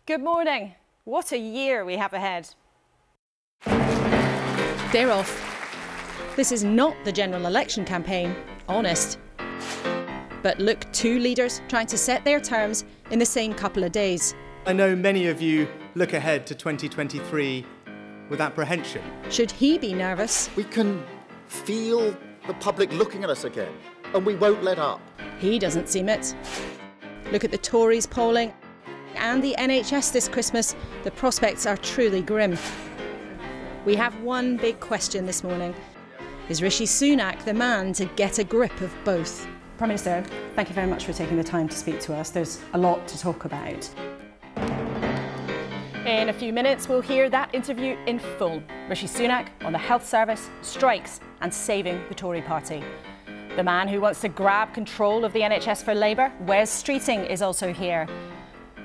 Good morning. What a year we have ahead. They're off. This is not the general election campaign, honest. But look, two leaders trying to set their terms in the same couple of days. I know many of you look ahead to 2023 with apprehension. Should he be nervous? We can feel the public looking at us again, and we won't let up. He doesn't seem it. Look at the Tories polling and the NHS this Christmas. The prospects are truly grim. We have one big question this morning. Is Rishi Sunak the man to get a grip of both? Prime Minister, thank you very much for taking the time to speak to us. There's a lot to talk about. In a few minutes, we'll hear that interview in full. Rishi Sunak on the health service, strikes and saving the Tory party. The man who wants to grab control of the NHS for Labour, Wes Streeting, is also here.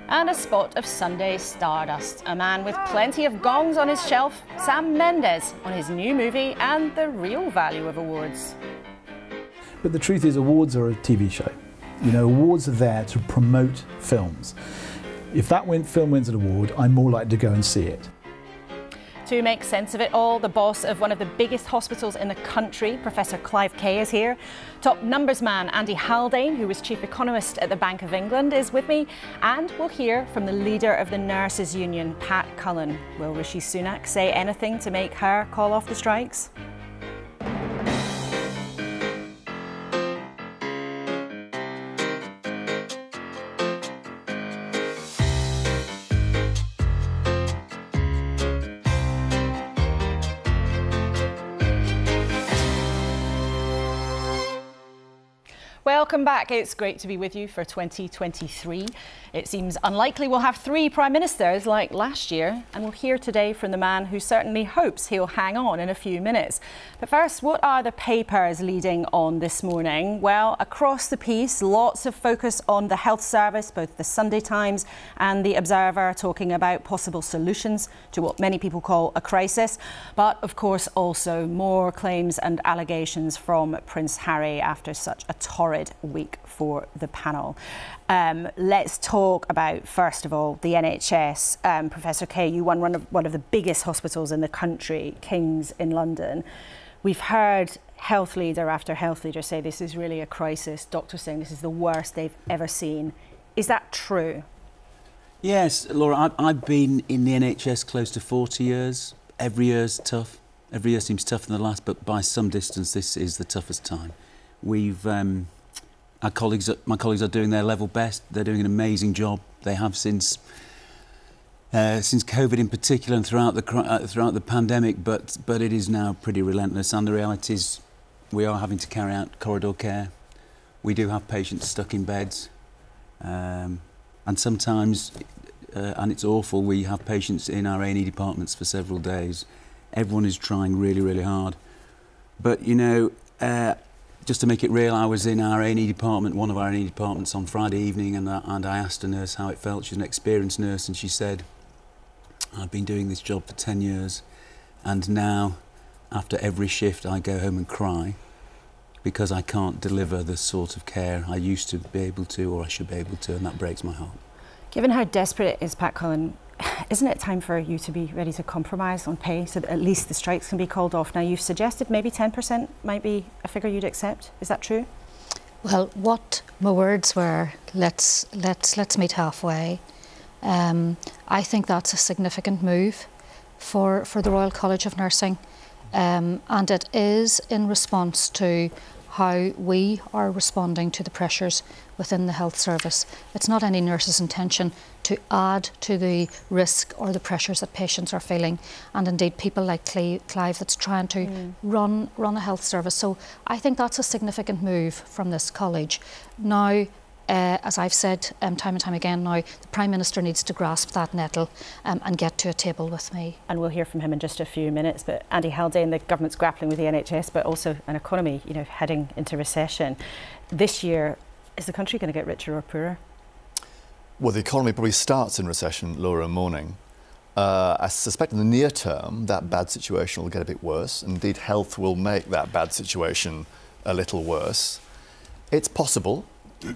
And a spot of Sunday stardust. A man with plenty of gongs on his shelf, Sam Mendes, on his new movie and the real value of awards. But the truth is, awards are a TV show. You know, awards are there to promote films. If that film wins an award, I'm more likely to go and see it. To make sense of it all, the boss of one of the biggest hospitals in the country, Professor Clive Kay, is here. Top numbers man Andy Haldane, who was chief economist at the Bank of England, is with me. And we'll hear from the leader of the nurses' union, Pat Cullen. Will Rishi Sunak say anything to make her call off the strikes? Welcome back. It's great to be with you for 2023. It seems unlikely we'll have three Prime Ministers like last year, and we'll hear today from the man who certainly hopes he'll hang on in a few minutes. But first, what are the papers leading on this morning? Well, across the piece, lots of focus on the health service, both the Sunday Times and the Observer talking about possible solutions to what many people call a crisis. But of course, also more claims and allegations from Prince Harry after such a torrid week for the panel. Let's talk about, first of all, the NHS. Professor Kay, you run one of the biggest hospitals in the country, King's in London. We've heard health leader after health leader say this is really a crisis. Doctors saying this is the worst they've ever seen. Is that true? Yes, Laura, I've been in the NHS close to 40 years. Every year's tough. Every year seems tougher than the last, but by some distance, this is the toughest time. My colleagues are doing their level best. They're doing an amazing job. They have since COVID in particular and throughout the pandemic. But it is now pretty relentless. And the reality is, we are having to carry out corridor care. We do have patients stuck in beds, and sometimes, and it's awful. We have patients in our A&E departments for several days. Everyone is trying really, really hard. But you know. Just to make it real, I was in our A&E department, one of our A&E departments on Friday evening, and I asked a nurse how it felt. She's an experienced nurse, and she said, I've been doing this job for 10 years, and now, after every shift, I go home and cry because I can't deliver the sort of care I used to be able to, or I should be able to, and that breaks my heart. Given how desperate it is, Pat Cullen, isn't it time for you to be ready to compromise on pay so that at least the strikes can be called off? Now, you've suggested maybe 10% might be a figure you'd accept. Is that true? Well, what my words were, let's meet halfway. I think that's a significant move for the Royal College of Nursing, and it is in response to how we are responding to the pressures within the health service. It's not any nurse's intention to add to the risk or the pressures that patients are feeling, and indeed people like Clive that's trying to run a health service. So I think that's a significant move from this college. Now, as I've said time and time again now, the Prime Minister needs to grasp that nettle and get to a table with me. And we'll hear from him in just a few minutes. But Andy Haldane, the government's grappling with the NHS, but also an economy, you know, heading into recession. This year, is the country going to get richer or poorer? Well, the economy probably starts in recession, Laura, morning. I suspect in the near term that bad situation will get a bit worse. Indeed, health will make that bad situation a little worse. It's possible,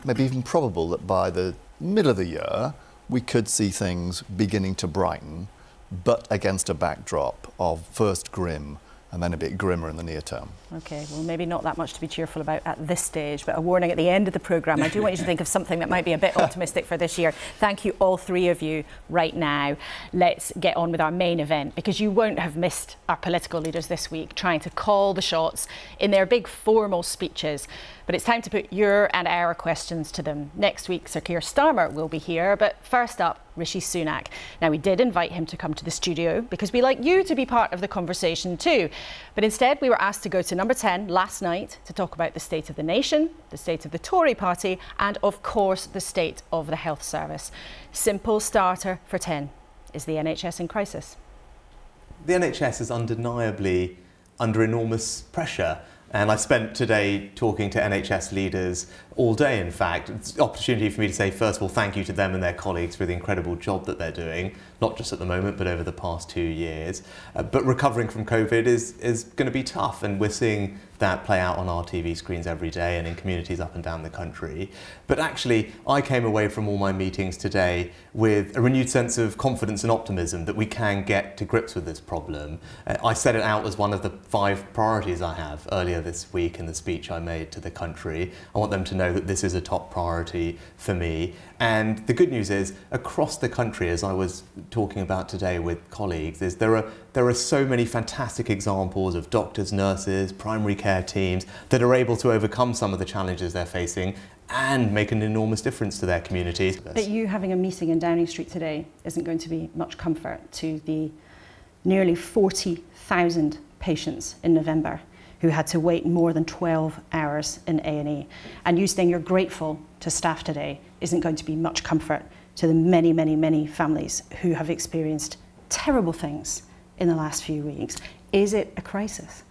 maybe even probable, that by the middle of the year we could see things beginning to brighten, but against a backdrop of first grim and then a bit grimmer in the near term. OK, well, maybe not that much to be cheerful about at this stage, but a warning at the end of the programme. I do want you to think of something that might be a bit optimistic for this year. Thank you, all three of you, right now. Let's get on with our main event, because you won't have missed our political leaders this week trying to call the shots in their big formal speeches. But it's time to put your and our questions to them. Next week, Sir Keir Starmer will be here, but first up, Rishi Sunak. Now, we did invite him to come to the studio because we like you to be part of the conversation too. But instead, we were asked to go to number 10 last night to talk about the state of the nation, the state of the Tory party, and of course, the state of the health service. Simple starter for 10. Is the NHS in crisis? The NHS is undeniably under enormous pressure. And I've spent today talking to NHS leaders all day, in fact. It's an opportunity for me to say, first of all, thank you to them and their colleagues for the incredible job that they're doing, not just at the moment, but over the past 2 years. But recovering from COVID is going to be tough, and we're seeing that play out on our TV screens every day and in communities up and down the country. But actually, I came away from all my meetings today with a renewed sense of confidence and optimism that we can get to grips with this problem. I set it out as one of the 5 priorities I have earlier this week in the speech I made to the country. I want them to know that this is a top priority for me. And the good news is, across the country, as I was talking about today with colleagues, is there are so many fantastic examples of doctors, nurses, primary care teams that are able to overcome some of the challenges they're facing and make an enormous difference to their communities. But you having a meeting in Downing Street today isn't going to be much comfort to the nearly 40,000 patients in November who had to wait more than 12 hours in A&E. And you saying you're grateful to staff today isn't going to be much comfort to the many, many, many families who have experienced terrible things in the last few weeks. Is it a crisis?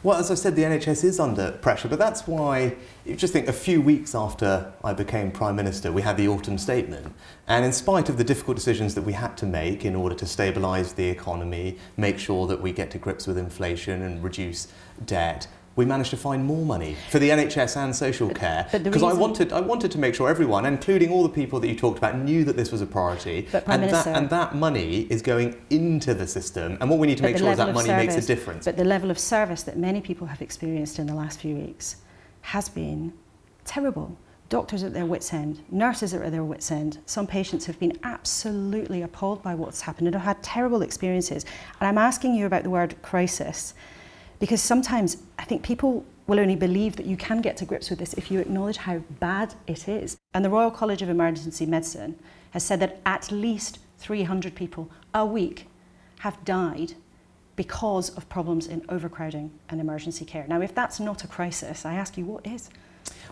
Well, as I said, the NHS is under pressure, but that's why, you just think, a few weeks after I became Prime Minister, we had the autumn statement. And in spite of the difficult decisions that we had to make in order to stabilise the economy, make sure that we get to grips with inflation and reduce debt, we managed to find more money for the NHS and social care, because I wanted to make sure everyone, including all the people that you talked about, knew that this was a priority, and that money is going into the system, and what we need to make sure is that money makes a difference. But the level of service that many people have experienced in the last few weeks has been terrible. Doctors are at their wits' end, nurses are at their wits' end. Some patients have been absolutely appalled by what's happened and have had terrible experiences. And I'm asking you about the word crisis, because sometimes I think people will only believe that you can get to grips with this if you acknowledge how bad it is. And the Royal College of Emergency Medicine has said that at least 300 people a week have died because of problems in overcrowding and emergency care. Now, if that's not a crisis, I ask you, what is?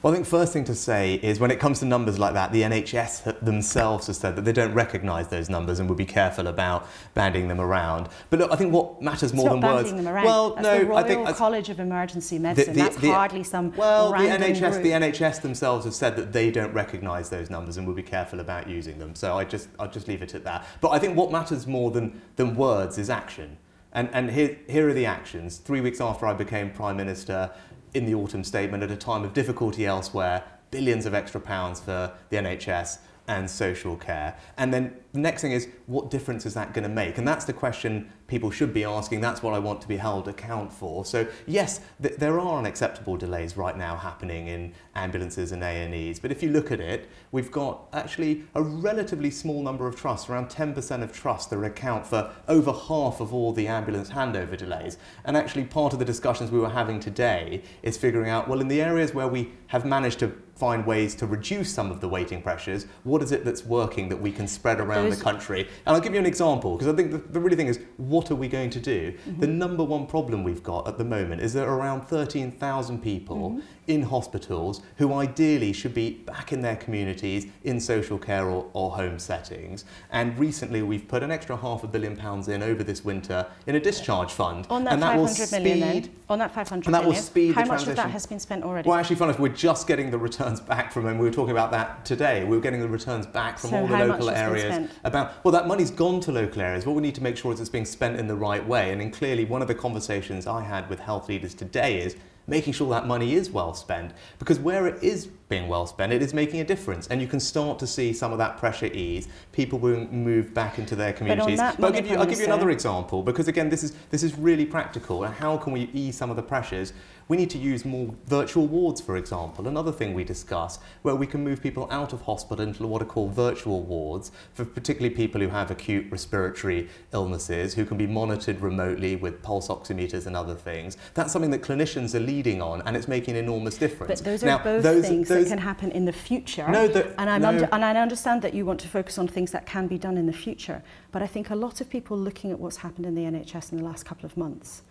Well, I think first thing to say is, when it comes to numbers like that, the NHS themselves have said that they don't recognise those numbers and will be careful about banding them around. But look, I think what matters more than words... Them around. Well, that's no, the Royal I think College of Emergency Medicine. That's hardly some random group. The NHS themselves have said that they don't recognise those numbers and will be careful about using them. So I'll just leave it at that. But I think what matters more than words is action. And here are the actions. 3 weeks after I became Prime Minister, in the autumn statement, at a time of difficulty elsewhere, billions of extra pounds for the NHS and social care. And then the next thing is, what difference is that going to make? And that's the question people should be asking. That's what I want to be held account for. So yes, there are unacceptable delays right now happening in ambulances and A&Es. But if you look at it, we've got actually a relatively small number of trusts, around 10% of trusts that account for over half of all the ambulance handover delays. And actually part of the discussions we were having today is figuring out, well, in the areas where we have managed to find ways to reduce some of the waiting pressures, what is it that's working that we can spread around the country? And I'll give you an example, because I think the really thing is, what are we going to do? The number one problem we've got at the moment is that around 13,000 people in hospitals who ideally should be back in their communities in social care or home settings. And recently we've put an extra £500 million in over this winter in a discharge fund. On that 500 million then? On that 500 million, will speed how the much transition. of that has been spent already? Well, actually, funny enough, we're just getting the returns back from, and we were talking about that today, we were getting the returns back from all the local areas about, well, that money's gone to local areas. What we need to make sure is it's being spent in the right way. And then clearly one of the conversations I had with health leaders today is, making sure that money is well spent, because where it is being well spent, it is making a difference, and you can start to see some of that pressure ease. People will move back into their communities. But I'll give you another example, because again, this is really practical. And how can we ease some of the pressures? We need to use more virtual wards, for example. Another thing we discuss, where we can move people out of hospital into what are called virtual wards, for particularly people who have acute respiratory illnesses, who can be monitored remotely with pulse oximeters and other things. That's something that clinicians are leading on, and it's making an enormous difference. But those are both things that can happen in the future. And I understand that you want to focus on things that can be done in the future. But I think a lot of people looking at what's happened in the NHS in the last couple of months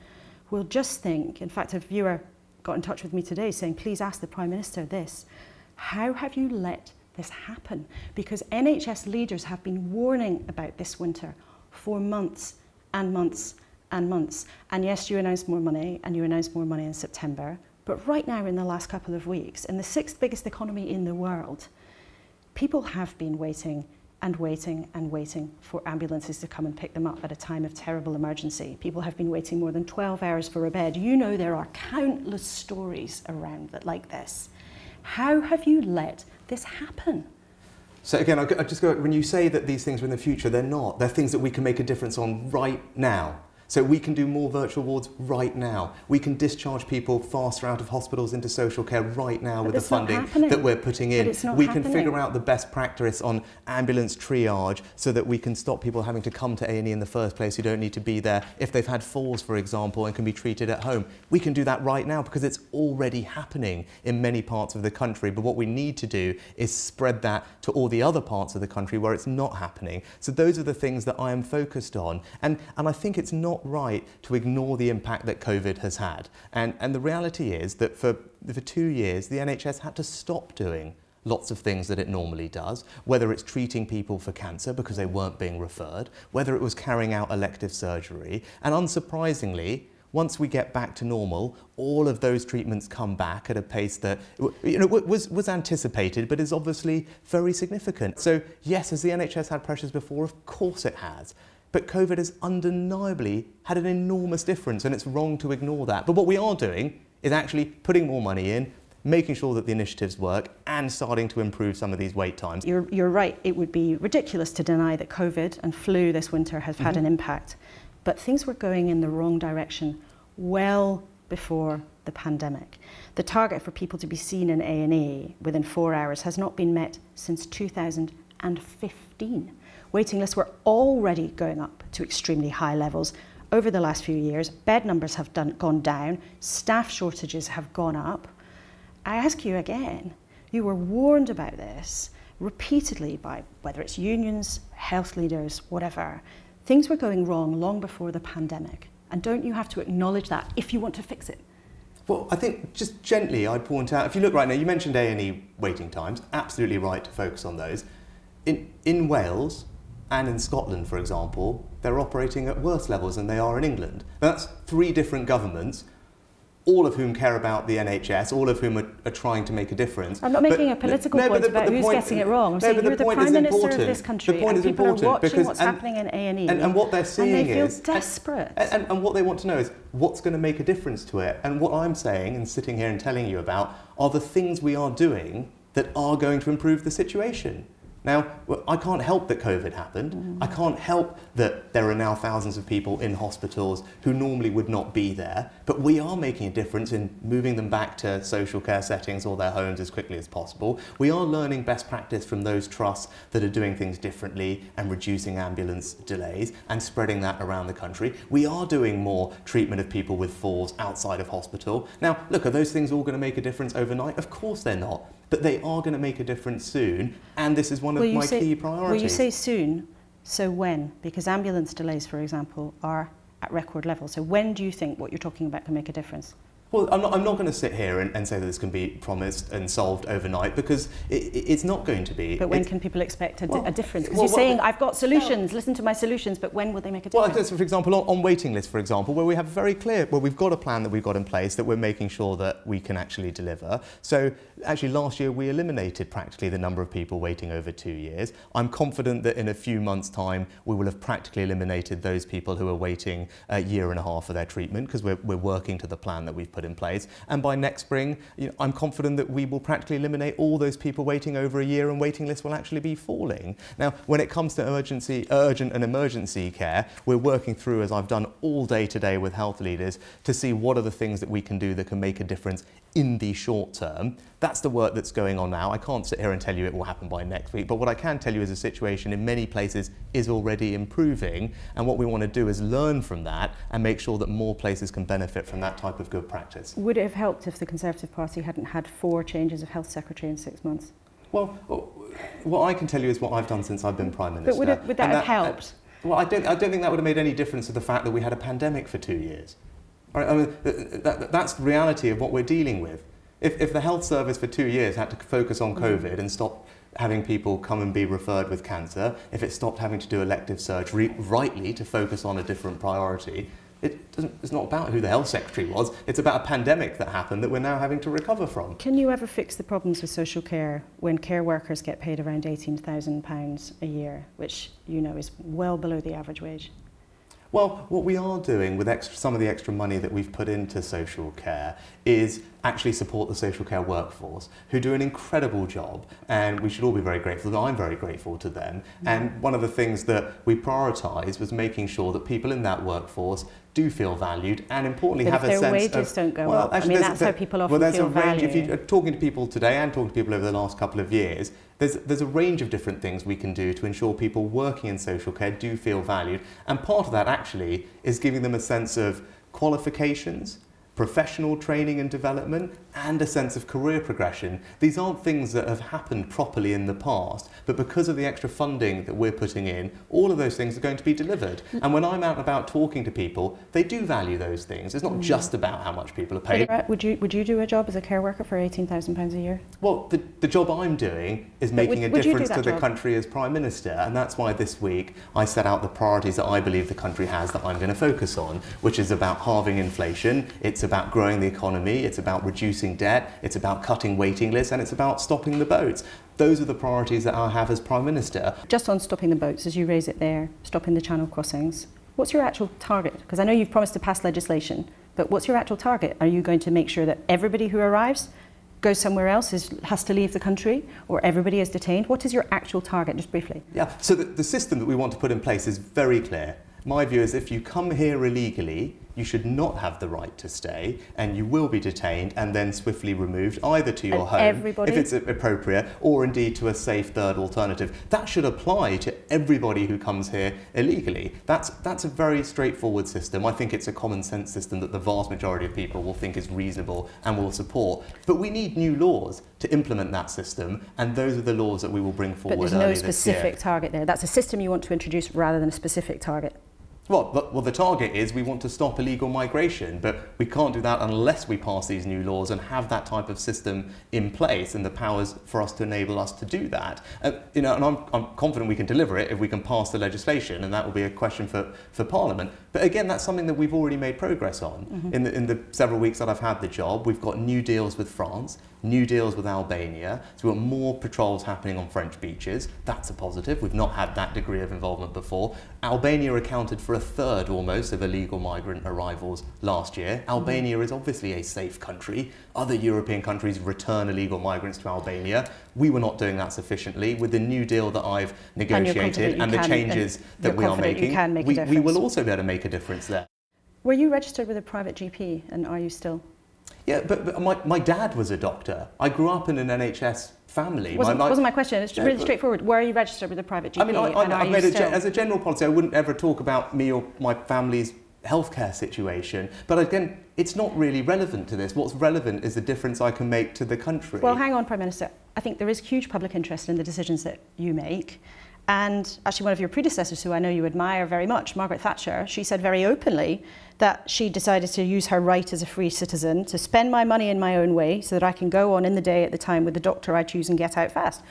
will just think, in fact, a viewer got in touch with me today saying, please ask the Prime Minister this, how have you let this happen? Because NHS leaders have been warning about this winter for months and months and months. And yes, you announced more money, and you announced more money in September, but right now in the last couple of weeks, in the 6th biggest economy in the world, people have been waiting and waiting and waiting for ambulances to come and pick them up at a time of terrible emergency. People have been waiting more than 12 hours for a bed. You know, there are countless stories around that like this. How have you let this happen? So again, I just go, when you say that these things are in the future, they're not. They're things that we can make a difference on right now. So we can do more virtual wards right now. We can discharge people faster out of hospitals into social care right now with the funding that we're putting in. We can figure out the best practice on ambulance triage so that we can stop people having to come to A&E in the first place who don't need to be there if they've had falls, for example, and can be treated at home. We can do that right now because it's already happening in many parts of the country. But what we need to do is spread that to all the other parts of the country where it's not happening. So those are the things that I am focused on. And I think it's not right to ignore the impact that COVID has had. And the reality is that for 2 years, the NHS had to stop doing lots of things that it normally does, whether it's treating people for cancer because they weren't being referred, whether it was carrying out elective surgery. And unsurprisingly, once we get back to normal, all of those treatments come back at a pace that was anticipated, but is obviously very significant. So yes, has the NHS had pressures before? Of course it has. But COVID has undeniably had an enormous difference, and it's wrong to ignore that. But what we are doing is actually putting more money in, making sure that the initiatives work, and starting to improve some of these wait times. You're right, it would be ridiculous to deny that COVID and flu this winter have had an impact. But things were going in the wrong direction well before the pandemic. The target for people to be seen in A&E within 4 hours has not been met since 2015. Waiting lists were already going up to extremely high levels over the last few years. Bed numbers have gone down, staff shortages have gone up. I ask you again, you were warned about this repeatedly by whether it's unions, health leaders, whatever. Things were going wrong long before the pandemic. And don't you have to acknowledge that if you want to fix it? Well, I think just gently I'd point out, if you look right now, you mentioned A&E waiting times, absolutely right to focus on those. In Wales, and in Scotland, for example, they're operating at worse levels than they are in England. Now, that's 3 different governments, all of whom care about the NHS, all of whom are trying to make a difference. I'm not making a political point about who's getting it wrong. I'm saying you're the Prime Minister of this country, and people are watching what's happening in A&E, and what they're seeing and they feel desperate. And what they want to know is what's going to make a difference to it. And what I'm saying and sitting here and telling you about are the things we are doing that are going to improve the situation. Now, I can't help that COVID happened. I can't help that there are now thousands of people in hospitals who normally would not be there. But we are making a difference in moving them back to social care settings or their homes as quickly as possible. We are learning best practice from those trusts that are doing things differently and reducing ambulance delays and spreading that around the country. We are doing more treatment of people with falls outside of hospital. Now, look, are those things all going to make a difference overnight? Of course they're not. But they are going to make a difference soon, and this is one of my key priorities. Well, you say soon, so when? Because ambulance delays, for example, are at record levels. So when do you think what you're talking about can make a difference? Well, I'm not going to sit here and say that this can be promised and solved overnight, because it's not going to be. But when can people expect a difference? Because you're saying, I've got solutions, listen to my solutions, but when will they make a difference? Well, for example, on waiting lists, for example, where we have very clear, where we've got a plan that we've got in place that we're making sure that we can actually deliver. So actually last year we eliminated practically the number of people waiting over 2 years. I'm confident that in a few months' time we will have practically eliminated those people who are waiting a year and a half for their treatment, because we're working to the plan that we've put put in place. And by next spring, I'm confident that we will practically eliminate all those people waiting over a year, and waiting lists will actually be falling. Now, when it comes to urgent and emergency care, we're working through, as I've done all day today with health leaders, to see what are the things that we can do that can make a difference in the short term. That's the work that's going on now. I can't sit here and tell you it will happen by next week, but what I can tell you is the situation in many places is already improving, and what we want to do is learn from that and make sure that more places can benefit from that type of good practice. Would it have helped if the Conservative Party hadn't had 4 changes of Health Secretary in 6 months? Well, what I can tell you is what I've done since I've been Prime Minister. But would that have helped? Well, I don't think that would have made any difference to the fact that we had a pandemic for 2 years. Right? I mean, that's the reality of what we're dealing with. If the health service for 2 years had to focus on COVID and stop having people come and be referred with cancer, if it stopped having to do elective surgery, rightly to focus on a different priority, it's not about who the health secretary was, it's about a pandemic that happened that we're now having to recover from. Can you ever fix the problems with social care when care workers get paid around £18,000 a year, which is well below the average wage? Well, what we are doing with some of the extra money that we've put into social care is actually support the social care workforce, who do an incredible job, and we should all be very grateful. I'm very grateful to them. And one of the things that we prioritised was making sure that people in that workforce do feel valued, and importantly have a sense of... But if their wages don't go up, actually, that's how people often feel valued. If you're talking to people today and talking to people over the last couple of years, there's a range of different things we can do to ensure people working in social care do feel valued. And part of that actually is giving them a sense of qualifications, professional training and development, and a sense of career progression. These aren't things that have happened properly in the past, but because of the extra funding that we're putting in, all of those things are going to be delivered. And when I'm out and about talking to people, they do value those things. It's not just about how much people are paid. Would you do a job as a care worker for £18,000 a year? Well, the job I'm doing is making a difference to the country as Prime Minister, and that's why this week I set out the priorities that I believe the country has that I'm going to focus on, which is about halving inflation, it's about growing the economy, it's about reducing debt, it's about cutting waiting lists, and it's about stopping the boats. Those are the priorities that I have as Prime Minister. Just on stopping the boats, as you raise it there, stopping the channel crossings, what's your actual target? Because I know you've promised to pass legislation, but what's your actual target? Are you going to make sure that everybody who arrives goes somewhere else, has to leave the country, or everybody is detained? What is your actual target, just briefly? Yeah, so the system that we want to put in place is very clear. My view is if you come here illegally, you should not have the right to stay, and you will be detained and then swiftly removed either to your home, if it's appropriate, or indeed to a safe third alternative. That should apply to everybody who comes here illegally. That's a very straightforward system. I think it's a common sense system that the vast majority of people will think is reasonable and will support. But we need new laws to implement that system, and those are the laws that we will bring forward early this year. But there's no specific target there. That's a system you want to introduce rather than a specific target. Well, the target is we want to stop illegal migration, but we can't do that unless we pass these new laws and have that type of system in place and the powers for us to enable us to do that. And I'm confident we can deliver it if we can pass the legislation, and that will be a question for Parliament. But again, that's something that we've already made progress on. In the several weeks that I've had the job, we've got new deals with France, new deals with Albania, so we've got more patrols happening on French beaches. That's a positive. We've not had that degree of involvement before. Albania accounted for a third almost of illegal migrant arrivals last year. Albania is obviously a safe country. Other European countries return illegal migrants to Albania. We were not doing that sufficiently. With the new deal that I've negotiated and the changes that we are making, we will also be able to make a difference there. Were you registered with a private GP, and are you still? Yeah, but my dad was a doctor. I grew up in an NHS family. Wasn't my question. It's really straightforward. Were you registered with a private GP? I mean, as a general policy, I wouldn't ever talk about me or my family's healthcare situation. But again, it's not really relevant to this. What's relevant is the difference I can make to the country. Well, hang on, Prime Minister. I think there is huge public interest in the decisions that you make. And actually one of your predecessors, who I know you admire very much, Margaret Thatcher, she said very openly that she decided to use her right as a free citizen to spend my money in my own way so that I can go on in the day at the time with the doctor I choose and get out fast.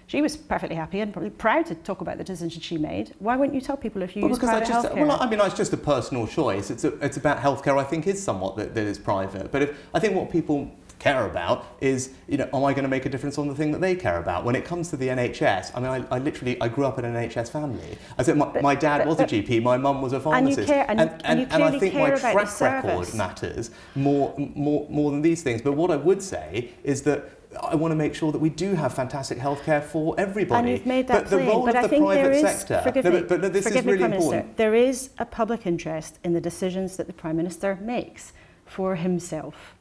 She was perfectly happy and probably proud to talk about the decision she made. Why wouldn't you tell people if you use private healthcare? Well, I mean, it's just a personal choice. It's about healthcare. I think is somewhat that is private. But I think what people care about is, you know, am I going to make a difference on the thing that they care about? When it comes to the NHS, I mean, I grew up in an NHS family. I said my dad was a GP, my mum was a pharmacist, and I think my track record matters more than these things. But what I would say is that I want to make sure that we do have fantastic healthcare for everybody. And you've made that plain. The role of the private sector. This is really important. There is a public interest in the decisions that the Prime Minister makes for himself.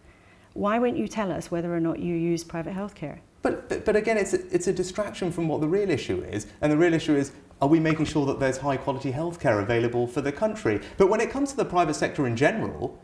Why won't you tell us whether or not you use private healthcare? But again, it's a distraction from what the real issue is. And the real issue is, are we making sure that there's high quality healthcare available for the country? But when it comes to the private sector in general,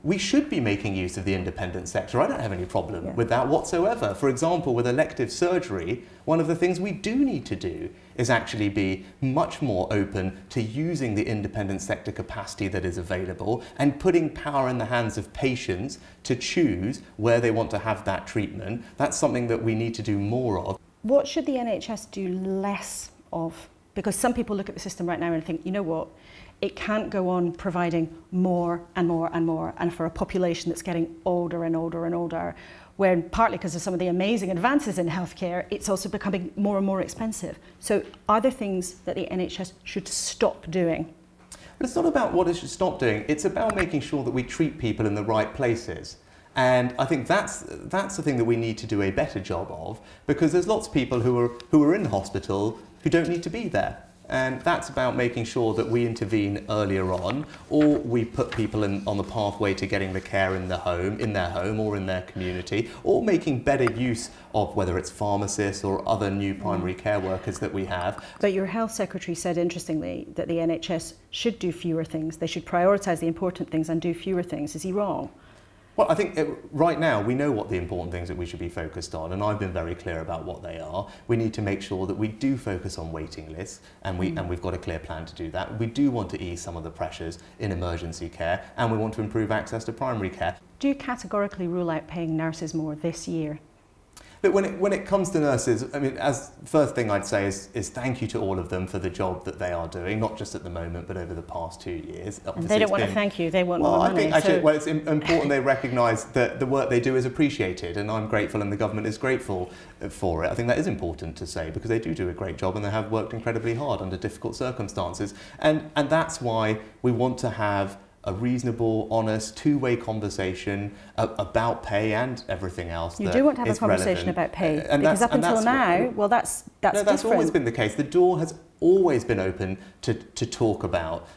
we should be making use of the independent sector. I don't have any problem with that whatsoever. For example, with elective surgery, one of the things we do need to do is actually be much more open to using the independent sector capacity that is available and putting power in the hands of patients to choose where they want to have that treatment. That's something that we need to do more of. What should the NHS do less of? Because some people look at the system right now and think, you know what? It can't go on providing more and more and more, and for a population that's getting older and older and older, when partly because of some of the amazing advances in healthcare, it's also becoming more and more expensive. So are there things that the NHS should stop doing? But it's not about what it should stop doing, it's about making sure that we treat people in the right places. And I think that's the thing that we need to do a better job of, because there's lots of people who are in hospital who don't need to be there. And that's about making sure that we intervene earlier on, or we put people on the pathway to getting the care in their home or in their community, or making better use of whether it's pharmacists or other new primary care workers that we have. But your health secretary said, interestingly, that the NHS should do fewer things. They should prioritise the important things and do fewer things. Is he wrong? Well, I think right now we know what the important things that we should be focused on, and I've been very clear about what they are. We need to make sure that we do focus on waiting lists, and we've got a clear plan to do that. We do want to ease some of the pressures in emergency care, and we want to improve access to primary care. Do you categorically rule out paying nurses more this year? But when it comes to nurses, I mean, first thing I'd say is thank you to all of them for the job that they are doing, not just at the moment, but over the past 2 years. And they don't want to thank you, they want more money. I think actually, it's important they recognise that the work they do is appreciated, and I'm grateful and the government is grateful for it. I think that is important to say, because they do a great job and they have worked incredibly hard under difficult circumstances. And that's why we want to have a reasonable, honest, two-way conversation about pay and everything else. You do want to have a conversation about pay, because up until now, well, that's different. That's always been the case. The door has always been open to talk about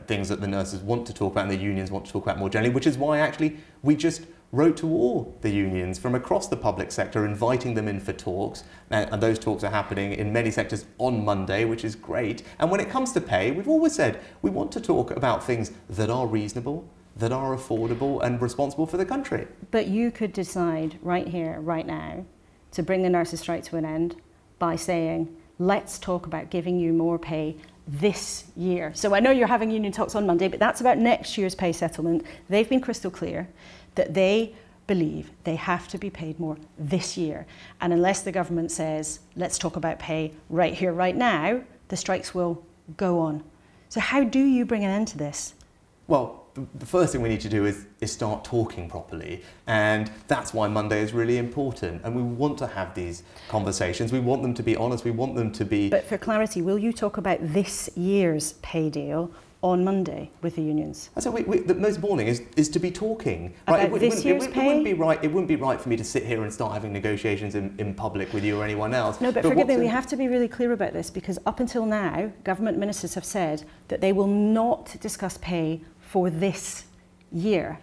things that the nurses want to talk about and the unions want to talk about more generally, which is why actually we just wrote to all the unions from across the public sector, inviting them in for talks, and those talks are happening in many sectors on Monday, which is great. And when it comes to pay, we've always said we want to talk about things that are reasonable, that are affordable and responsible for the country. But you could decide right here, right now, to bring the nurses' strike to an end by saying, let's talk about giving you more pay this year. So I know you're having union talks on Monday, but that's about next year's pay settlement. They've been crystal clear that they believe they have to be paid more this year. And unless the government says, let's talk about pay right here, right now, the strikes will go on. So how do you bring an end to this? Well, the first thing we need to do is start talking properly, and that's why Monday is really important. And we want to have these conversations. We want them to be honest. We want them to be... But for clarity, will you talk about this year's pay deal on Monday with the unions? So the most important thing is to be talking. About this year's pay? It wouldn't be right for me to sit here and start having negotiations in public with you or anyone else. No, but forgive me, we have to be really clear about this, because up until now, government ministers have said that they will not discuss pay for this year.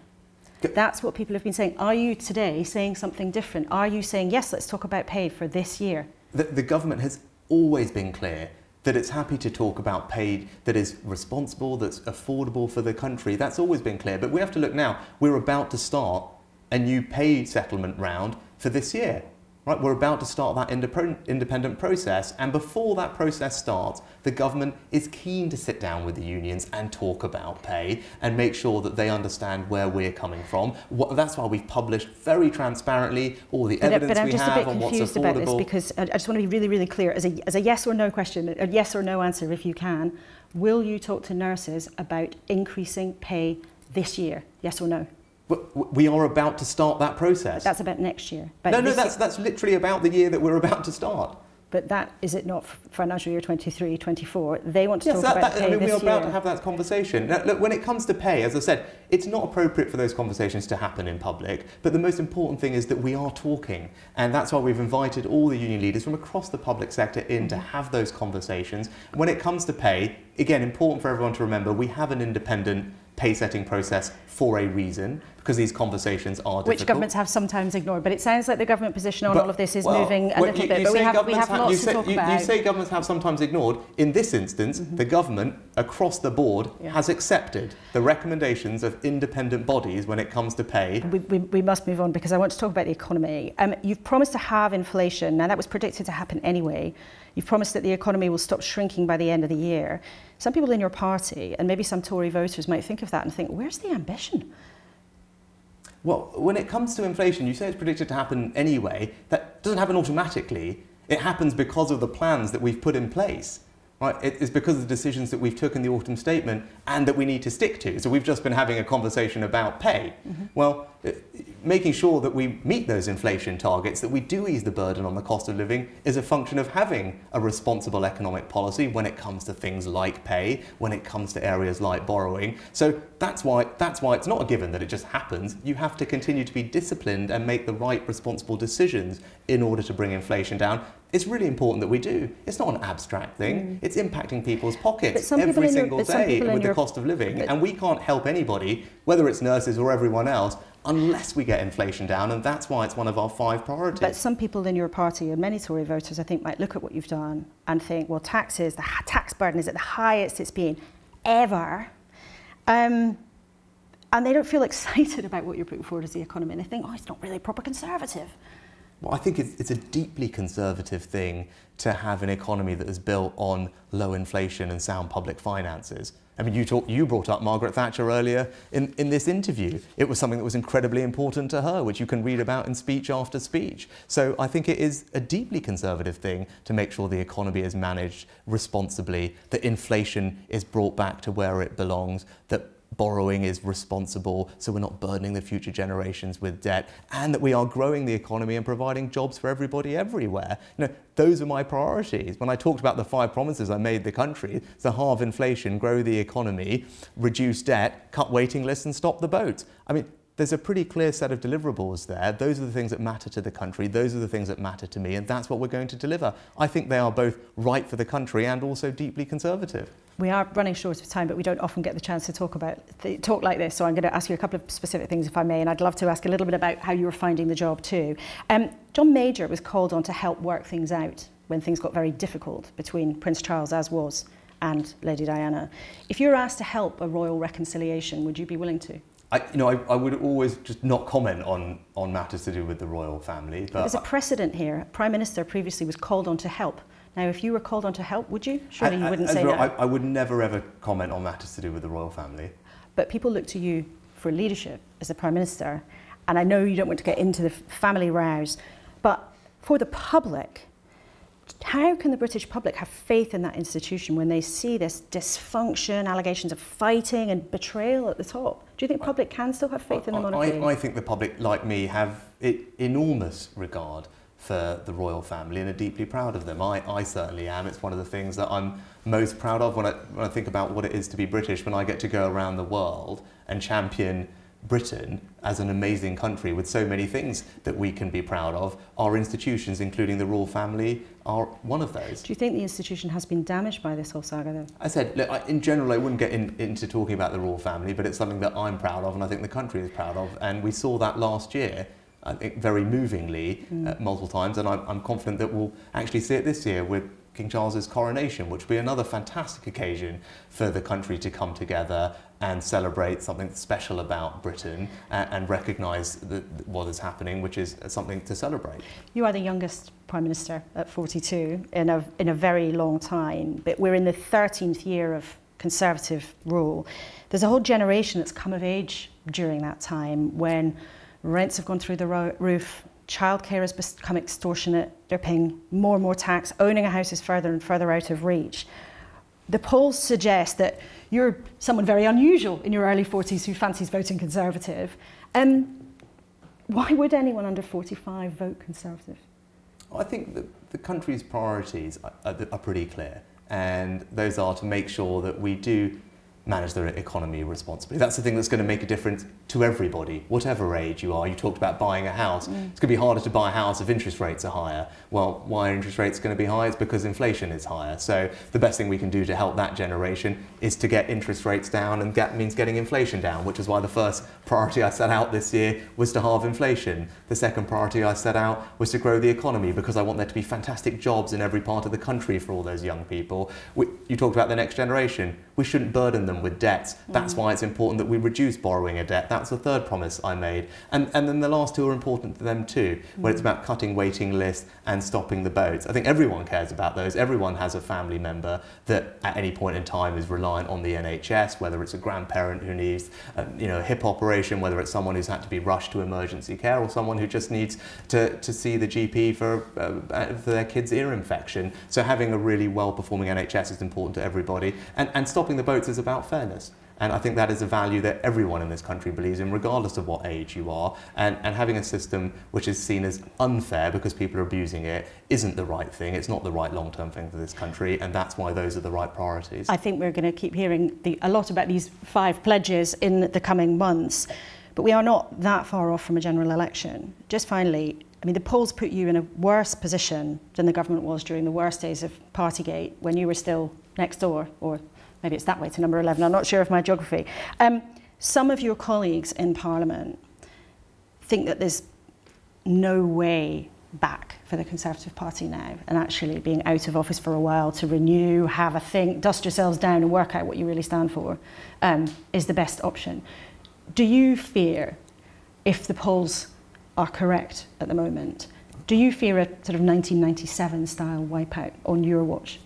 That's what people have been saying. Are you today saying something different? Are you saying, yes, let's talk about pay for this year? The government has always been clear that it's happy to talk about pay that is responsible, that's affordable for the country. That's always been clear. But we have to look now. We're about to start a new pay settlement round for this year. Right, we're about to start that independent process, and before that process starts, the government is keen to sit down with the unions and talk about pay and make sure that they understand where we're coming from. That's why we've published very transparently all the evidence we have on what's affordable. But I'm just a bit confused about this, because I just want to be really, really clear. As a yes or no question, a yes or no answer, if you can, will you talk to nurses about increasing pay this year? Yes or no? But we are about to start that process. But that's about next year. But no, that's literally about the year that we're about to start. But that, is it not financial year 23, 24? They want to talk about pay I mean, this we're about year. to have that conversation. Now, look, when it comes to pay, as I said, it's not appropriate for those conversations to happen in public. But the most important thing is that we are talking. And that's why we've invited all the union leaders from across the public sector in to have those conversations. When it comes to pay, again, important for everyone to remember, we have an independent pay setting process for a reason, because these conversations are difficult. Which governments have sometimes ignored. But it sounds like the government position on all of this is moving a little bit. But we have lots to talk about. You say governments have sometimes ignored. In this instance, the government across the board has accepted the recommendations of independent bodies when it comes to pay. We must move on, because I want to talk about the economy. You've promised to halve inflation. Now, that was predicted to happen anyway. You've promised that the economy will stop shrinking by the end of the year. Some people in your party, and maybe some Tory voters, might think of that and think, where's the ambition? Well, when it comes to inflation, you say it's predicted to happen anyway. That doesn't happen automatically. It happens because of the plans that we've put in place. Right? It's because of the decisions that we've took in the autumn statement and that we need to stick to. So we've just been having a conversation about pay. Well, making sure that we meet those inflation targets, that we do ease the burden on the cost of living, is a function of having a responsible economic policy when it comes to things like pay, when it comes to areas like borrowing. So that's why it's not a given that it just happens. You have to continue to be disciplined and make the right responsible decisions in order to bring inflation down. It's really important that we do. It's not an abstract thing. It's impacting people's pockets every single day with the cost of living. And we can't help anybody, whether it's nurses or everyone else, unless we get inflation down. And that's why it's one of our 5 priorities. But some people in your party, and many Tory voters, I think, might look at what you've done and think, well, taxes, the tax burden is at the highest it's been ever. And they don't feel excited about what you're putting forward as the economy. And they think, oh, it's not really proper Conservative. Well, I think it's a deeply Conservative thing to have an economy that is built on low inflation and sound public finances. I mean, you brought up Margaret Thatcher earlier in this interview. It was something that was incredibly important to her, which you can read about in speech after speech. So I think it is a deeply Conservative thing to make sure the economy is managed responsibly, that inflation is brought back to where it belongs, that borrowing is responsible, so we're not burdening the future generations with debt, and that we are growing the economy and providing jobs for everybody everywhere. You know, those are my priorities. When I talked about the 5 promises I made the country, to halve inflation, grow the economy, reduce debt, cut waiting lists and stop the boats. I mean, there's a pretty clear set of deliverables there. Those are the things that matter to the country. Those are the things that matter to me, and that's what we're going to deliver. I think they are both right for the country and also deeply Conservative. We are running short of time, but we don't often get the chance to talk like this. So I'm going to ask you a couple of specific things, if I may, and I'd love to ask a little bit about how you're finding the job too. John Major was called on to help work things out when things got very difficult between Prince Charles, as was, and Lady Diana. If you're asked to help a royal reconciliation, would you be willing to? I would always just not comment on matters to do with the royal family. But there's a precedent here. Prime Minister previously was called on to help. Now, if you were called on to help, would you? Surely you wouldn't say no. I would never ever comment on matters to do with the royal family. But people look to you for leadership as the Prime Minister, and I know you don't want to get into the family rows, but for the public, how can the British public have faith in that institution when they see this dysfunction, allegations of fighting and betrayal at the top? Do you think the public can still have faith in the monarchy? I think the public, like me, have enormous regard for the royal family and are deeply proud of them. I certainly am. It's one of the things that I'm most proud of when I think about what it is to be British, when I get to go around the world and champion Britain as an amazing country with so many things that we can be proud of. Our institutions, including the royal family, are one of those. Do you think the institution has been damaged by this whole saga, though? I said, look, in general, I wouldn't get into talking about the royal family, but it's something that I'm proud of and I think the country is proud of. And we saw that last year, I think very movingly, multiple times, and I'm confident that we'll actually see it this year with King Charles's coronation, which will be another fantastic occasion for the country to come together and celebrate something special about Britain and recognise what is happening, which is something to celebrate. You are the youngest Prime Minister at 42 in a very long time, but we're in the 13th year of Conservative rule. There's a whole generation that's come of age during that time when rents have gone through the roof, childcare has become extortionate, they're paying more and more tax, owning a house is further and further out of reach. The polls suggest that you're someone very unusual in your early 40s who fancies voting Conservative. Why would anyone under 45 vote Conservative? I think that the country's priorities are pretty clear, and those are to make sure that we do manage the economy responsibly. That's the thing that's going to make a difference to everybody, whatever age you are. You talked about buying a house. It's going to be harder to buy a house if interest rates are higher. Well, why are interest rates going to be high? It's because inflation is higher. So the best thing we can do to help that generation is to get interest rates down, and that means getting inflation down, which is why the first priority I set out this year was to halve inflation. The second priority I set out was to grow the economy, because I want there to be fantastic jobs in every part of the country for all those young people. You talked about the next generation. We shouldn't burden them with debts. That's why it's important that we reduce borrowing a debt. That's the third promise I made. And then the last two are important to them too, where it's about cutting waiting lists and stopping the boats. I think everyone cares about those. Everyone has a family member that at any point in time is reliant on the NHS, whether it's a grandparent who needs a hip operation, whether it's someone who's had to be rushed to emergency care, or someone who just needs to see the GP for their kid's ear infection. So having a really well-performing NHS is important to everybody. And stopping the boats is about fairness. And I think that is a value that everyone in this country believes in, regardless of what age you are. And having a system which is seen as unfair because people are abusing it isn't the right thing. It's not the right long-term thing for this country, and that's why those are the right priorities. I think we're going to keep hearing a lot about these 5 pledges in the coming months, but we are not that far off from a general election. Just finally, I mean, the polls put you in a worse position than the government was during the worst days of Partygate, when you were still next door, or maybe it's that way to number 11, I'm not sure of my geography. Some of your colleagues in Parliament think that there's no way back for the Conservative Party now, and actually being out of office for a while to renew, have a think, dust yourselves down and work out what you really stand for is the best option. Do you fear, if the polls are correct at the moment, do you fear a sort of 1997 style wipeout on your watch?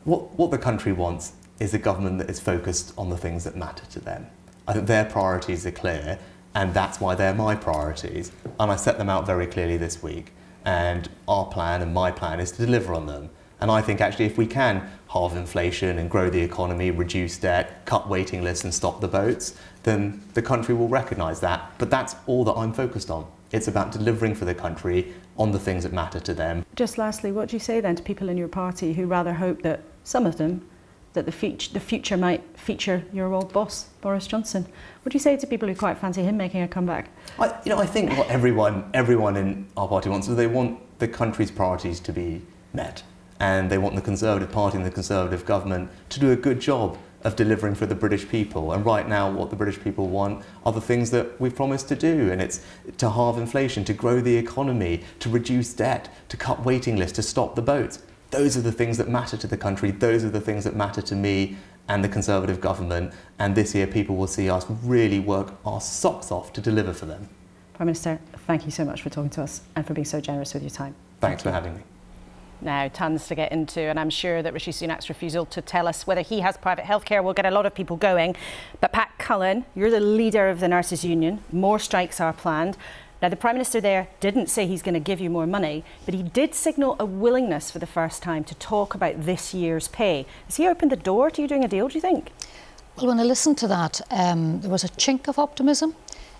What the country wants is a government that is focused on the things that matter to them. I think their priorities are clear, and that's why they're my priorities. And I set them out very clearly this week. And our plan and my plan is to deliver on them. And I think actually if we can halve inflation and grow the economy, reduce debt, cut waiting lists and stop the boats, then the country will recognise that. But that's all that I'm focused on. It's about delivering for the country on the things that matter to them. Just lastly, what do you say then to people in your party who rather hope that, some of them, that the future might feature your old boss, Boris Johnson? What do you say to people who quite fancy him making a comeback? I think what everyone in our party wants is they want the country's priorities to be met. And they want the Conservative Party and the Conservative government to do a good job of delivering for the British people. And right now what the British people want are the things that we've promised to do. And it's to halve inflation, to grow the economy, to reduce debt, to cut waiting lists, to stop the boats. Those are the things that matter to the country. Those are the things that matter to me and the Conservative government. And this year people will see us really work our socks off to deliver for them. Prime Minister, thank you so much for talking to us and for being so generous with your time. Thanks for having me. Now, tons to get into, and I'm sure that Rishi Sunak's refusal to tell us whether he has private healthcare will get a lot of people going. But Pat Cullen, you're the leader of the Nurses Union. More strikes are planned. Now, the Prime Minister there didn't say he's going to give you more money, but he did signal a willingness for the first time to talk about this year's pay. Has he opened the door to you doing a deal, do you think? Well, when I listened to that, there was a chink of optimism,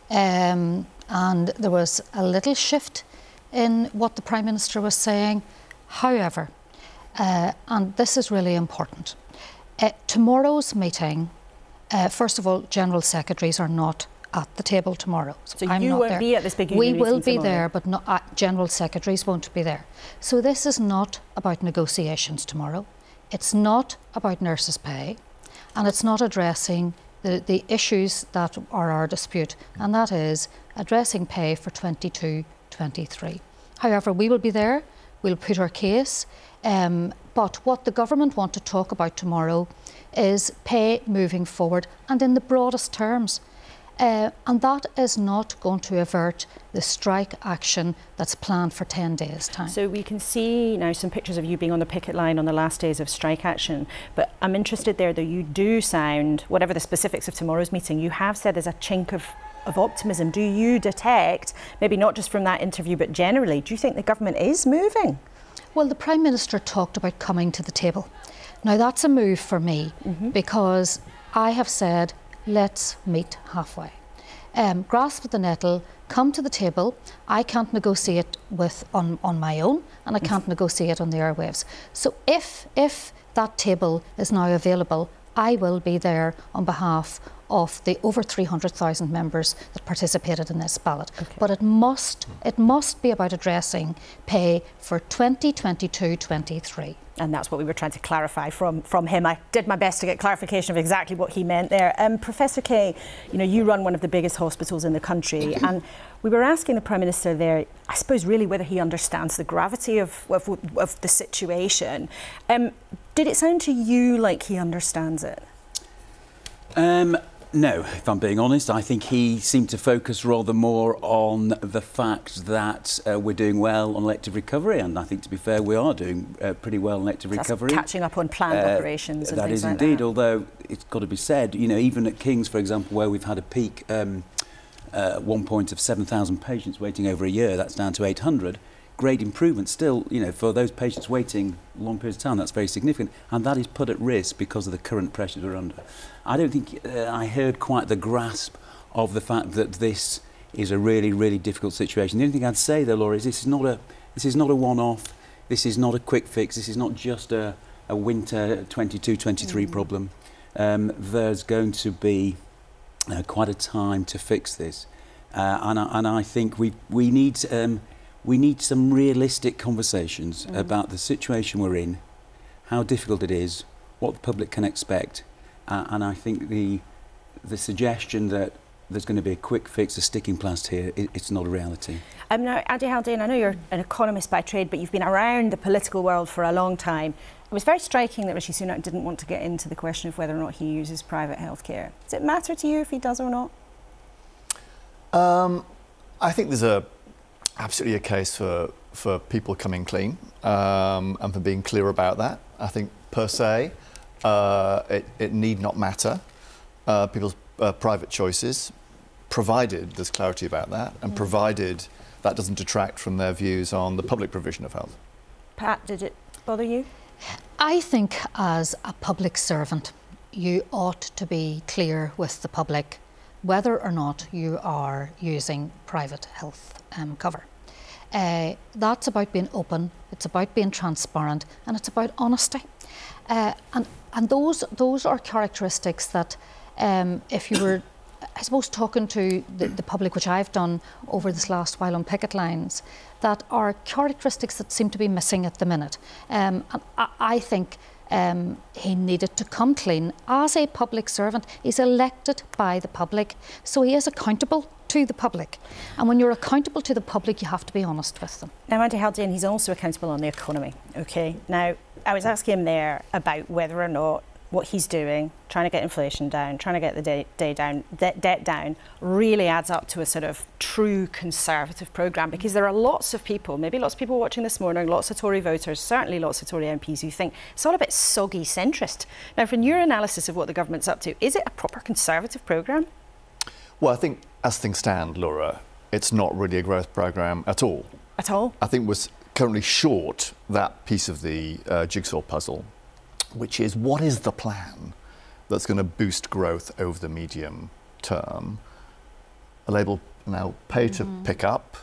and there was a little shift in what the Prime Minister was saying. However, and this is really important, tomorrow's meeting, first of all, General Secretaries are not at the table tomorrow. So you won't be at this big union meeting tomorrow. We will be tomorrow. there, but not, General Secretaries won't be there. So this is not about negotiations tomorrow. It's not about nurses' pay, and it's not addressing the issues that are our dispute, and that is addressing pay for 22-23. However, we will be there. We'll put our case, but what the government want to talk about tomorrow is pay moving forward and in the broadest terms. And that is not going to avert the strike action that's planned for 10 days' time. So we can see now some pictures of you being on the picket line on the last days of strike action, but I'm interested there that you do sound, whatever the specifics of tomorrow's meeting, you have said there's a chink of optimism. Do you detect, maybe not just from that interview, but generally, do you think the government is moving? Well, the Prime Minister talked about coming to the table. Now, that's a move for me because I have said, let's meet halfway. grasp at the nettle, come to the table. I can't negotiate on my own, and I can't negotiate on the airwaves. So if that table is now available, I will be there on behalf of the over 300,000 members that participated in this ballot. Okay. But it must be about addressing pay for 2022-23. And that's what we were trying to clarify from him. I did my best to get clarification of exactly what he meant there. Professor Kay, you run one of the biggest hospitals in the country, and we were asking the Prime Minister there, I suppose, really whether he understands the gravity of the situation. Did it sound to you like he understands it? No, if I'm being honest. I think he seemed to focus rather more on the fact that we're doing well on elective recovery, and I think, to be fair, we are doing pretty well on elective recovery. Catching up on planned operations and that things is like indeed, that. although it's got to be said, even at King's, for example, where we've had a peak one point of 7,000 patients waiting over a year, that's down to 800. Great improvement still, for those patients waiting long periods of time, that's very significant, and that is put at risk because of the current pressures we're under. I don't think I heard quite the grasp of the fact that this is a really, really difficult situation. The only thing I'd say, though, Laura, is this is not a one-off. This is not a quick fix. This is not just a winter 22-23 problem. There's going to be quite a time to fix this, and I think we need some realistic conversations about the situation we're in, how difficult it is, what the public can expect, and I think the suggestion that there's going to be a quick fix, a sticking plaster here, it's not a reality. Now, Andy Haldane, I know you're an economist by trade, but you've been around the political world for a long time. It was very striking that Rishi Sunak didn't want to get into the question of whether or not he uses private healthcare. Does it matter to you if he does or not? I think there's absolutely a case for people coming clean and for being clear about that. I think per se it need not matter people's private choices, provided there's clarity about that and provided that doesn't detract from their views on the public provision of health. Pat, did it bother you? I think as a public servant you ought to be clear with the public whether or not you are using private health cover. That's about being open, it's about being transparent, and it's about honesty. And those are characteristics that if you were, I suppose, talking to the public, which I've done over this last while on picket lines, that are characteristics that seem to be missing at the minute. And I think he needed to come clean. As a public servant, he's elected by the public, so he is accountable to the public. And when you're accountable to the public, you have to be honest with them. Now, Andy Haldane, he's also accountable on the economy, OK? Now, I was asking him there about whether or not what he's doing, trying to get inflation down, trying to get the debt down, really adds up to a sort of true Conservative programme, because there are lots of people, maybe lots of people watching this morning, lots of Tory voters, certainly lots of Tory MPs who think it's all a bit soggy centrist. Now, from your analysis of what the government's up to, is it a proper Conservative programme? Well, I think as things stand, Laura, it's not really a growth programme at all. At all? I think we're currently short that piece of the jigsaw puzzle, which is what is the plan that's going to boost growth over the medium term? Enable now pay to pick up,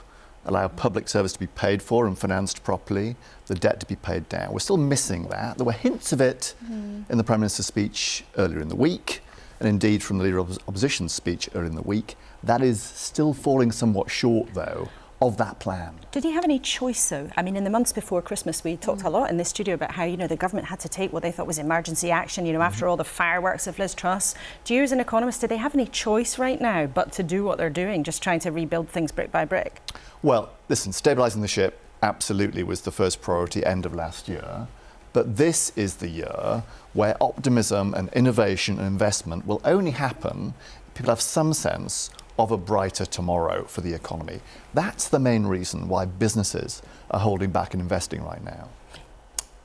allow public service to be paid for and financed properly, the debt to be paid down. We're still missing that. There were hints of it in the Prime Minister's speech earlier in the week, and indeed from the Leader of Opposition's speech earlier in the week. That is still falling somewhat short, though, of that plan. Did he have any choice, though? I mean, in the months before Christmas, we talked a lot in this studio about how, the government had to take what they thought was emergency action, after all the fireworks of Liz Truss. Do you, as an economist, do they have any choice right now but to do what they're doing, just trying to rebuild things brick by brick? Well, listen, stabilising the ship absolutely was the first priority end of last year. But this is the year where optimism and innovation and investment will only happen if people have some sense of a brighter tomorrow for the economy. That's the main reason why businesses are holding back in investing right now.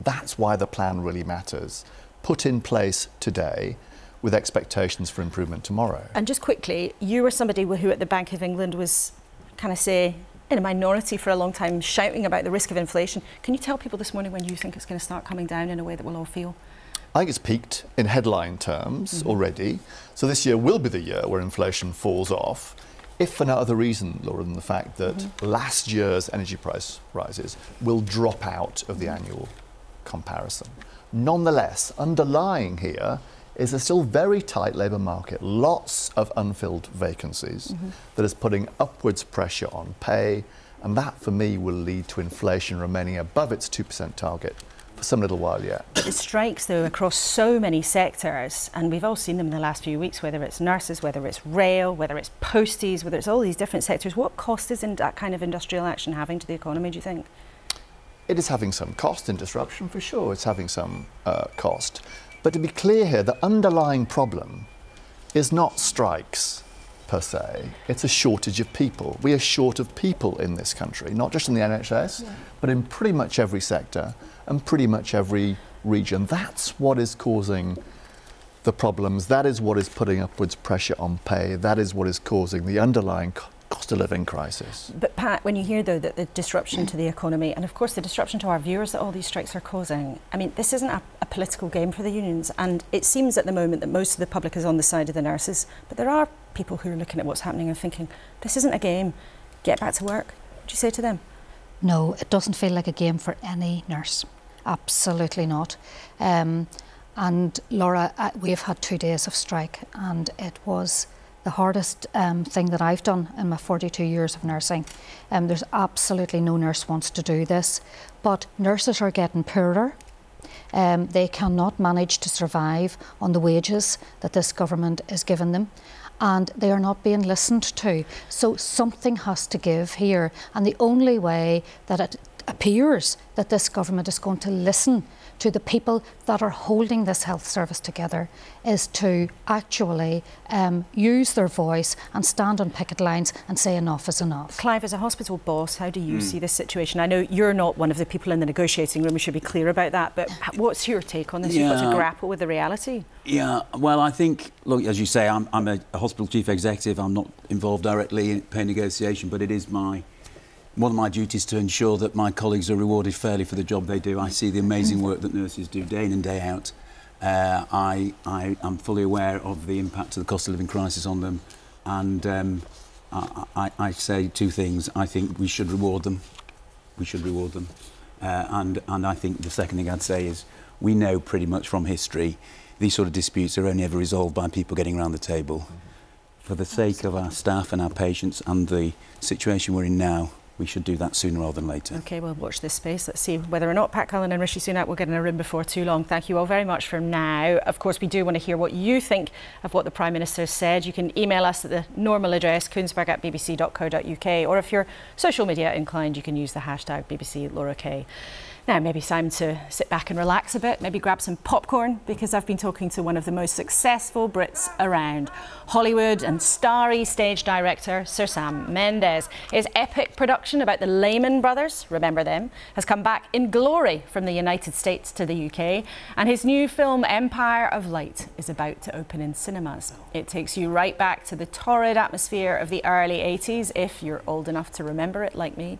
That's why the plan really matters. Put in place today with expectations for improvement tomorrow. And just quickly, you were somebody who at the Bank of England was in a minority for a long time, shouting about the risk of inflation. Can you tell people this morning when you think it's going to start coming down in a way that we'll all feel? I think it's peaked in headline terms already. So this year will be the year where inflation falls off. if for no other reason, Laura, than the fact that last year's energy price rises will drop out of the annual comparison. Nonetheless, underlying here is a still very tight labour market, lots of unfilled vacancies that is putting upwards pressure on pay, and that for me will lead to inflation remaining above its 2% target for some little while yet. But the strikes, though, across so many sectors, and we've all seen them in the last few weeks, whether it's nurses, whether it's rail, whether it's posties, whether it's all these different sectors, what cost is that kind of industrial action having to the economy, do you think? It is having some cost in disruption, for sure. It's having some cost. But to be clear here, the underlying problem is not strikes per se. It's a shortage of people. We are short of people in this country, not just in the NHS, but in pretty much every sector and pretty much every region. That's what is causing the problems. That is what is putting upwards pressure on pay. That is what is causing the underlying cost of living crisis. But Pat, when you hear, though, that the disruption to the economy and, of course, the disruption to our viewers that all these strikes are causing, I mean, this isn't a political game for the unions, and it seems at the moment that most of the public is on the side of the nurses, but there are people who are looking at what's happening and thinking, this isn't a game, get back to work. What do you say to them? No, it doesn't feel like a game for any nurse. Absolutely not. And Laura, we've had 2 days of strike, and it was the hardest thing that I've done in my 42 years of nursing. There's absolutely no nurse wants to do this, but nurses are getting poorer. They cannot manage to survive on the wages that this government is giving them, and they are not being listened to. So something has to give here, and the only way that it appears that this government is going to listen to the people that are holding this health service together is to actually use their voice and stand on picket lines and say enough is enough. Clive, as a hospital boss, how do you see this situation? I know you're not one of the people in the negotiating room, we should be clear about that, but what's your take on this? You've got to grapple with the reality. Yeah, well, I think, look, as you say, I'm a hospital chief executive. I'm not involved directly in pay negotiation, but it is one of my duties to ensure that my colleagues are rewarded fairly for the job they do. I see the amazing work that nurses do day in and day out. I'm fully aware of the impact of the cost of living crisis on them, and I say 2 things. I think we should reward them. We should reward them. And I think the second thing I'd say is we know pretty much from history these sort of disputes are only ever resolved by people getting around the table. For the sake of our staff and our patients and the situation we're in now, we should do that sooner rather than later. OK, we'll watch this space. Let's see whether or not Pat Cullen and Rishi Sunak will get in a room before too long. Thank you all very much for now. Of course, we do want to hear what you think of what the Prime Minister said. You can email us at the normal address, kuenssberg@bbc.co.uk, or if you're social media inclined, you can use the hashtag BBC Laura Kay. Now, maybe it's time to sit back and relax a bit, maybe grab some popcorn, because I've been talking to one of the most successful Brits around. Hollywood and starry stage director Sir Sam Mendes. His epic production about the Lehman Brothers, remember them, has come back in glory from the United States to the UK, and his new film Empire of Light is about to open in cinemas. It takes you right back to the torrid atmosphere of the early 80s, if you're old enough to remember it like me.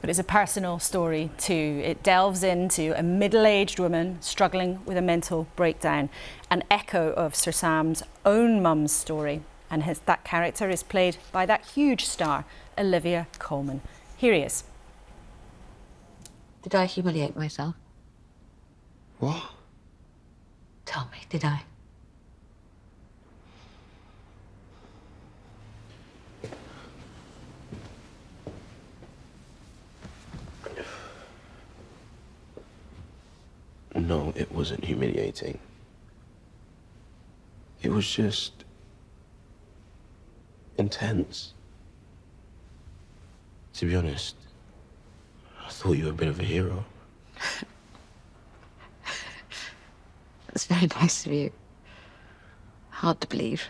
But it's a personal story too. It delves into a middle-aged woman struggling with a mental breakdown, an echo of Sir Sam's own mum's story. And that character is played by that huge star, Olivia Colman. Here he is. Did I humiliate myself? What? Tell me, did I? No, it wasn't humiliating. It was just intense. To be honest, I thought you were a bit of a hero. That's very nice of you. Hard to believe.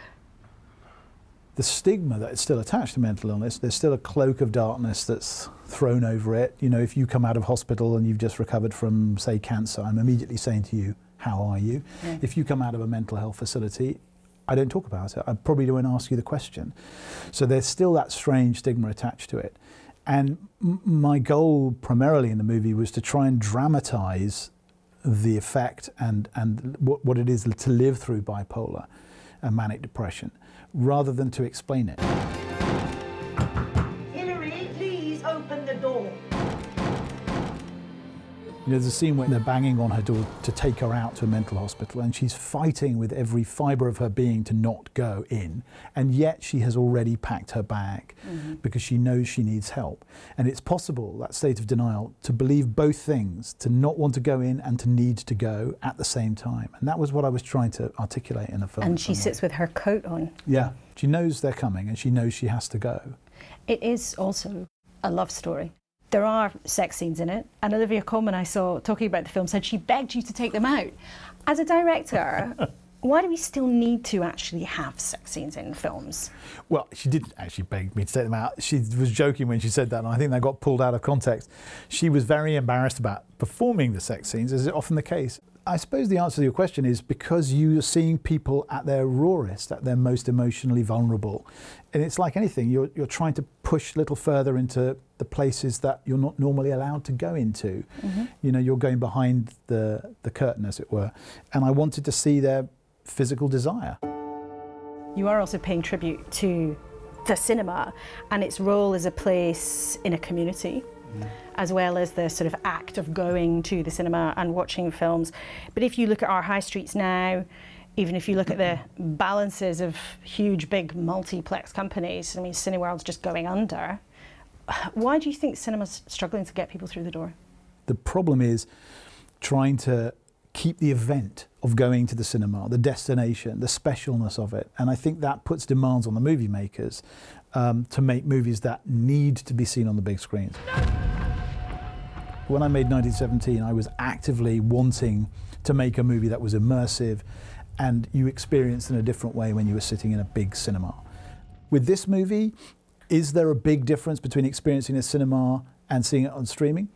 The stigma that is still attached to mental illness, there's still a cloak of darkness that's thrown over it. You know, if you come out of hospital and you've just recovered from, say, cancer, I'm immediately saying to you, how are you? Yeah. If you come out of a mental health facility, I don't talk about it. I probably don't ask you the question. So there's still that strange stigma attached to it. And my goal primarily in the movie was to try and dramatize the effect and what it is to live through bipolar and manic depression, rather than to explain it. You know, there's a scene where they're banging on her door to take her out to a mental hospital, and she's fighting with every fibre of her being to not go in, and yet she has already packed her bag because she knows she needs help. And it's possible, that state of denial, to believe both things, to not want to go in and to need to go at the same time. And that was what I was trying to articulate in the film. And she sits with her coat on. Yeah, she knows they're coming and she knows she has to go. It is also a love story. There are sex scenes in it, and Olivia Colman, I saw talking about the film, said she begged you to take them out. As a director, why do we still need to actually have sex scenes in films? Well, she didn't actually beg me to take them out. She was joking when she said that, and I think that got pulled out of context. She was very embarrassed about performing the sex scenes, as is often the case. I suppose the answer to your question is because you're seeing people at their rawest, at their most emotionally vulnerable. And it's like anything, you're trying to push a little further into the places that you're not normally allowed to go into. You know, you're going behind the curtain, as it were. And I wanted to see their physical desire. You are also paying tribute to the cinema and its role as a place in a community, as well as the sort of act of going to the cinema and watching films. But if you look at our high streets now, even if you look at the balances of huge, big multiplex companies, I mean, Cineworld's just going under. Why do you think cinema's struggling to get people through the door? The problem is trying to keep the event of going to the cinema, the destination, the specialness of it. And I think that puts demands on the movie makers to make movies that need to be seen on the big screens. When I made 1917, I was actively wanting to make a movie that was immersive and you experienced in a different way when you were sitting in a big cinema. With this movie, is there a big difference between experiencing a cinema and seeing it on streaming?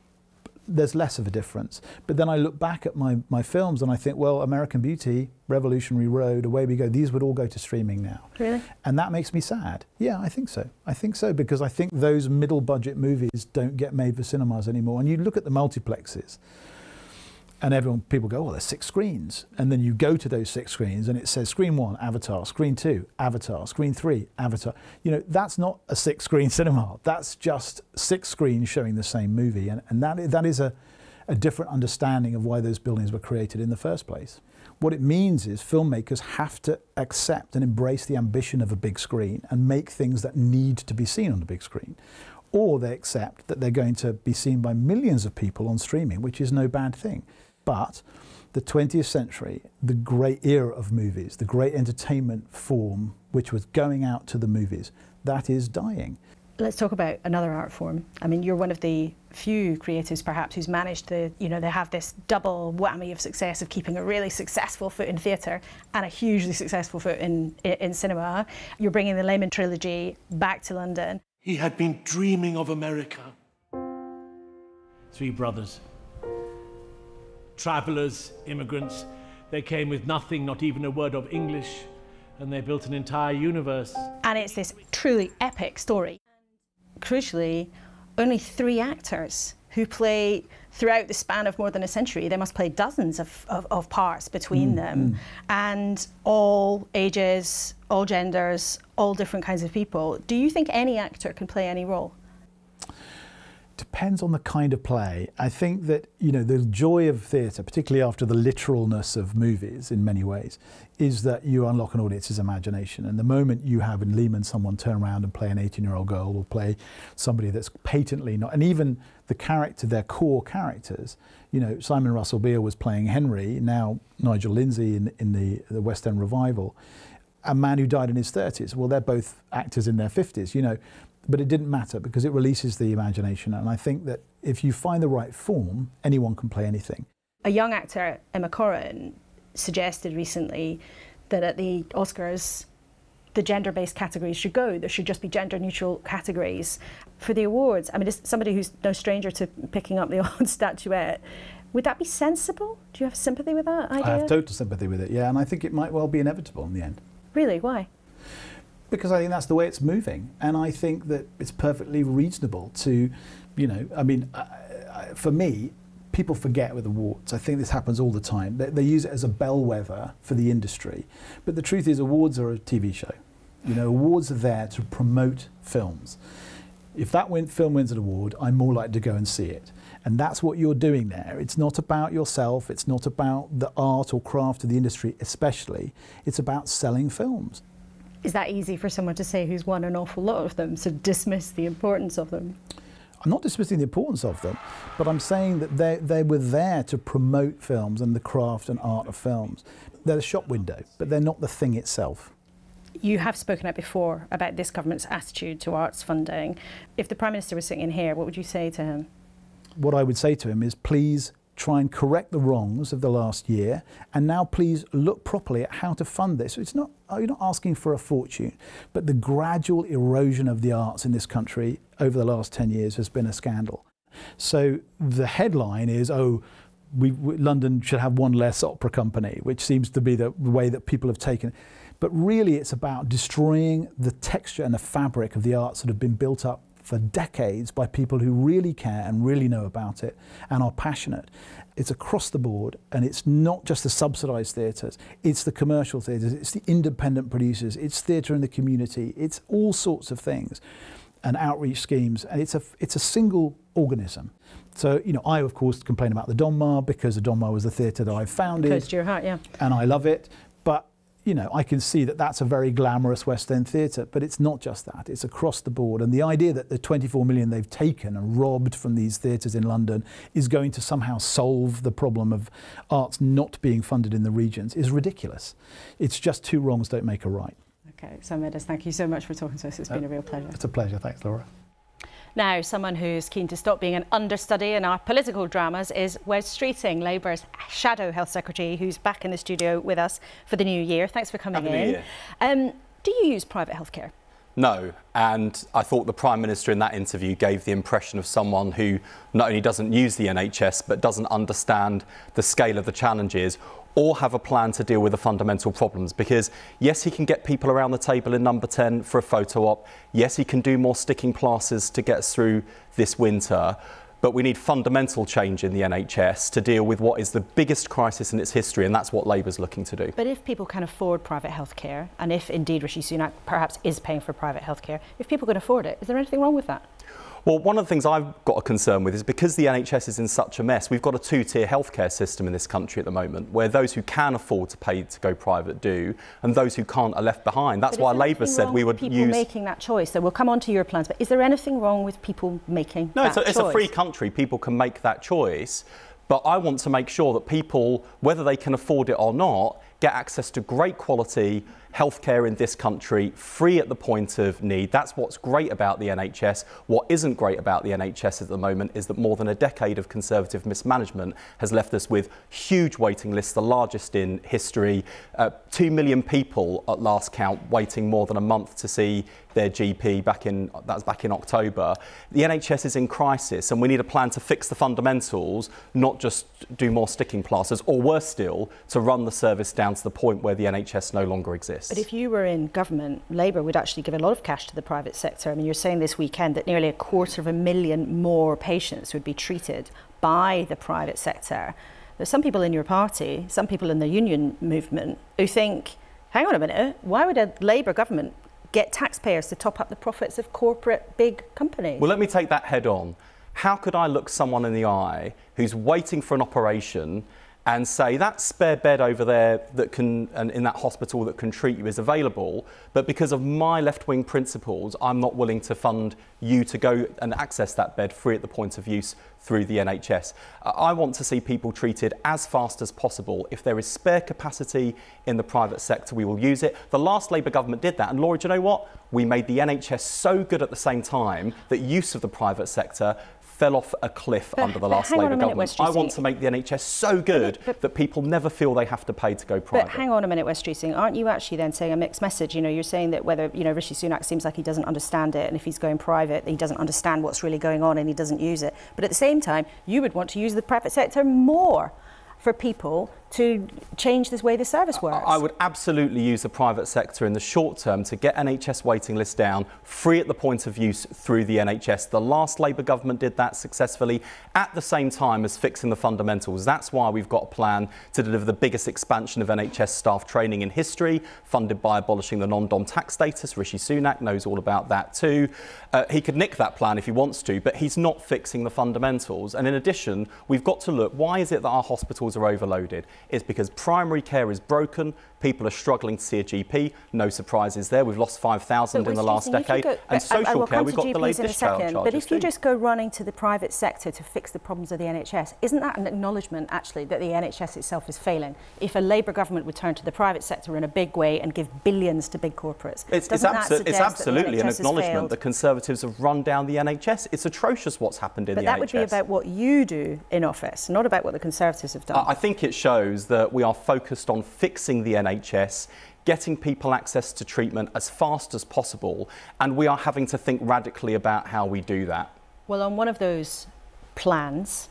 There's less of a difference. But then I look back at my films and I think, well, American Beauty, Revolutionary Road, Away We Go, these would all go to streaming now. Really? And that makes me sad. Yeah, I think so. I think so, because I think those middle budget movies don't get made for cinemas anymore. And you look at the multiplexes and people go, oh, there's 6 screens. And then you go to those 6 screens and it says screen 1, Avatar, screen 2, Avatar, screen 3, Avatar. You know, that's not a 6-screen cinema. That's just 6 screens showing the same movie. And that is a different understanding of why those buildings were created in the first place. What it means is filmmakers have to accept and embrace the ambition of a big screen and make things that need to be seen on the big screen. Or they accept that they're going to be seen by millions of people on streaming, which is no bad thing. But the 20th century, the great era of movies, the great entertainment form, which was going out to the movies, that is dying. Let's talk about another art form. I mean, you're one of the few creatives, perhaps, who's managed to, you know, they have this double whammy of success of keeping a really successful foot in theatre and a hugely successful foot in cinema. You're bringing the Lehman trilogy back to London. He had been dreaming of America. 3 brothers. Travellers, immigrants. They came with nothing, not even a word of English, and they built an entire universe. And it's this truly epic story. Crucially, only 3 actors who play throughout the span of more than a century. They must play dozens of parts between them, and all ages, all genders, all different kinds of people. Do you think any actor can play any role? Depends on the kind of play. I think that, you know, the joy of theatre, particularly after the literalness of movies in many ways, is that you unlock an audience's imagination. And the moment you have in Lehman someone turn around and play an 18-year-old girl or play somebody that's patently not, and even the character, their core characters, you know, Simon Russell Beale was playing Henry, now Nigel Lindsay in the West End revival, a man who died in his 30s. Well, they're both actors in their 50s, you know. But it didn't matter because it releases the imagination. And I think that if you find the right form, anyone can play anything. A young actor, Emma Corrin, suggested recently that at the Oscars, the gender-based categories should go. There should just be gender-neutral categories. For the awards, I mean, as somebody who's no stranger to picking up the odd statuette, would that be sensible? Do you have sympathy with that idea? I have total sympathy with it, yeah. And I think it might well be inevitable in the end. Really? Why? Because I think that's the way it's moving. And I think that it's perfectly reasonable to, you know, I mean, for me, people forget with awards. I think this happens all the time. They use it as a bellwether for the industry. But the truth is awards are a TV show. You know, awards are there to promote films. If that film wins an award, I'm more likely to go and see it. And that's what you're doing there. It's not about yourself, it's not about the art or craft of the industry especially, it's about selling films. Is that easy for someone to say who's won an awful lot of them, to dismiss the importance of them? I'm not dismissing the importance of them, but I'm saying that they were there to promote films and the craft and art of films. They're the shop window, but they're not the thing itself. You have spoken out before about this government's attitude to arts funding. If the Prime Minister was sitting in here, what would you say to him? What I would say to him is, please try and correct the wrongs of the last year, and now please look properly at how to fund this. It's not, you're not asking for a fortune, but the gradual erosion of the arts in this country over the last 10 years has been a scandal. So the headline is, oh, London should have one less opera company, which seems to be the way that people have taken it. But really it's about destroying the texture and the fabric of the arts that have been built up for decades by people who really care and really know about it and are passionate. It's across the board, and it's not just the subsidised theatres, it's the commercial theatres, it's the independent producers, it's theatre in the community, it's all sorts of things and outreach schemes, and it's a single organism. So, you know, I of course complain about the Donmar because the Donmar was the theatre that I founded. Close to your heart, yeah. And I love it, but you know, I can see that that's a very glamorous West End theatre, but it's not just that, it's across the board. And the idea that the 24 million they've taken and robbed from these theatres in London is going to somehow solve the problem of arts not being funded in the regions is ridiculous. It's just two wrongs don't make a right. Okay, Sam Mendes, thank you so much for talking to us. It's been a real pleasure. It's a pleasure, thanks Laura. Now, someone who's keen to stop being an understudy in our political dramas is Wes Streeting, Labour's Shadow Health Secretary, who's back in the studio with us for the new year. Thanks for coming in. Do you use private healthcare? No, and I thought the Prime Minister in that interview gave the impression of someone who not only doesn't use the NHS, but doesn't understand the scale of the challenges or have a plan to deal with the fundamental problems. Because yes, he can get people around the table in number 10 for a photo op. Yes, he can do more sticking plasters to get us through this winter. But we need fundamental change in the NHS to deal with what is the biggest crisis in its history, and that's what Labour's looking to do. But if people can afford private healthcare, and if indeed Rishi Sunak perhaps is paying for private healthcare, if people can afford it, is there anything wrong with that? Well, one of the things I've got a concern with is because the NHS is in such a mess, we've got a two-tier healthcare system in this country at the moment, where those who can afford to pay to go private do, and those who can't are left behind. That's why Labour said we would use... people making that choice? So we'll come on to your plans, but is there anything wrong with people making that choice? No, it's a free country. People can make that choice. But I want to make sure that people, whether they can afford it or not, get access to great quality healthcare in this country, free at the point of need. That's what's great about the NHS. What isn't great about the NHS at the moment is that more than a decade of Conservative mismanagement has left us with huge waiting lists, the largest in history. 2 million people at last count waiting more than a month to see their GP back in October. The NHS is in crisis, and we need a plan to fix the fundamentals, not just do more sticking plasters, or worse still, to run the service down to the point where the NHS no longer exists. But if you were in government, Labour would actually give a lot of cash to the private sector. I mean, you're saying this weekend that nearly 250,000 more patients would be treated by the private sector. There's some people in your party, some people in the union movement, who think, hang on a minute, why would a Labour government get taxpayers to top up the profits of corporate big companies? Well, let me take that head on. How could I look someone in the eye who's waiting for an operation and say that spare bed over there that can, and in that hospital that can treat you is available, but because of my left-wing principles, I'm not willing to fund you to go and access that bed free at the point of use through the NHS. I want to see people treated as fast as possible. If there is spare capacity in the private sector, we will use it. The last Labour government did that, and Laura, do you know what? We made the NHS so good at the same time that use of the private sector fell off a cliff under the last Labour government. I want to make the NHS so good that people never feel they have to pay to go private. But hang on a minute, Wes Streeting, aren't you actually then saying a mixed message? You know, you're saying that whether, you know, Rishi Sunak seems like he doesn't understand it, and if he's going private, he doesn't understand what's really going on and he doesn't use it. But at the same time, you would want to use the private sector more for people to change this way the service works? I would absolutely use the private sector in the short term to get NHS waiting lists down, free at the point of use through the NHS. The last Labour government did that successfully at the same time as fixing the fundamentals. That's why we've got a plan to deliver the biggest expansion of NHS staff training in history, funded by abolishing the non-dom tax status. Rishi Sunak knows all about that too. He could nick that plan if he wants to, but he's not fixing the fundamentals. And in addition, we've got to look, why is it that our hospitals are overloaded? It's because primary care is broken, people are struggling to see a GP, no surprises there. We've lost 5,000 in the last decade. And social care, we've got delayed discharge charges. But if you just go running to the private sector to fix the problems of the NHS, isn't that an acknowledgement, actually, that the NHS itself is failing? If a Labour government would turn to the private sector in a big way and give billions to big corporates, it's absolutely an acknowledgement that Conservatives have run down the NHS. It's atrocious what's happened in the NHS. But that would be about what you do in office, not about what the Conservatives have done. I think it shows that we are focused on fixing the NHS, getting people access to treatment as fast as possible, and we are having to think radically about how we do that. Well, on one of those plans,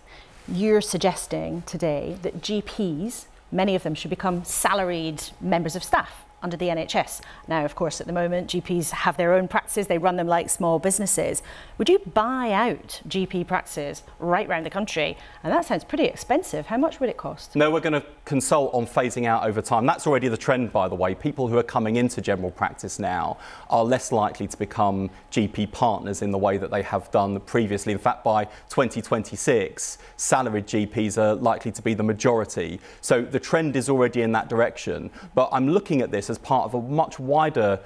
you're suggesting today that GPs, many of them, should become salaried members of staff under the NHS. Now, of course, at the moment, GPs have their own practices. They run them like small businesses. Would you buy out GP practices right around the country? And that sounds pretty expensive. How much would it cost? No, we're going to consult on phasing out over time. That's already the trend, by the way. People who are coming into general practice now are less likely to become GP partners in the way that they have done previously. In fact, by 2026, salaried GPs are likely to be the majority. So the trend is already in that direction. But I'm looking at this as part of a much wider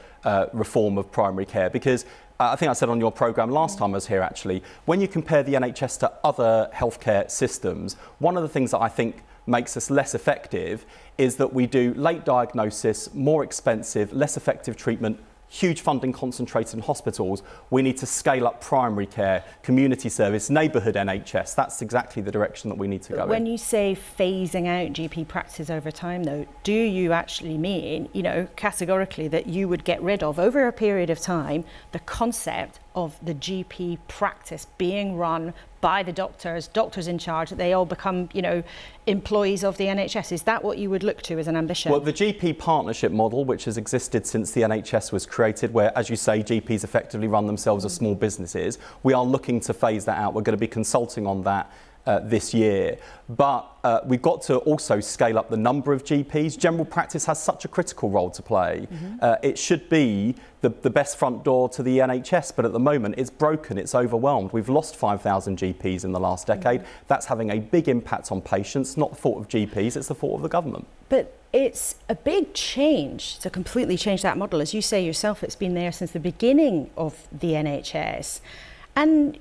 reform of primary care, because I think I said on your programme last time I was here, actually, when you compare the NHS to other healthcare systems, one of the things that I think makes us less effective is that we do late diagnosis, more expensive, less effective treatment, huge funding concentrated in hospitals. We need to scale up primary care, community service, neighbourhood NHS. That's exactly the direction that we need to go in. When you say phasing out GP practice over time, though, do you actually mean, you know, categorically that you would get rid of, over a period of time, the concept of the GP practice being run by the doctors in charge, that they all become, you know, employees of the NHS? Is that what you would look to as an ambition? Well, the GP partnership model, which has existed since the NHS was created, where, as you say, GPs effectively run themselves as small businesses, we are looking to phase that out. We're going to be consulting on that this year. But we've got to also scale up the number of GPs. General practice has such a critical role to play. It should be the best front door to the NHS, but at the moment it's broken, it's overwhelmed. We've lost 5,000 GPs in the last decade. That's having a big impact on patients, not the fault of GPs, it's the fault of the government. But it's a big change to completely change that model. As you say yourself, it's been there since the beginning of the NHS. And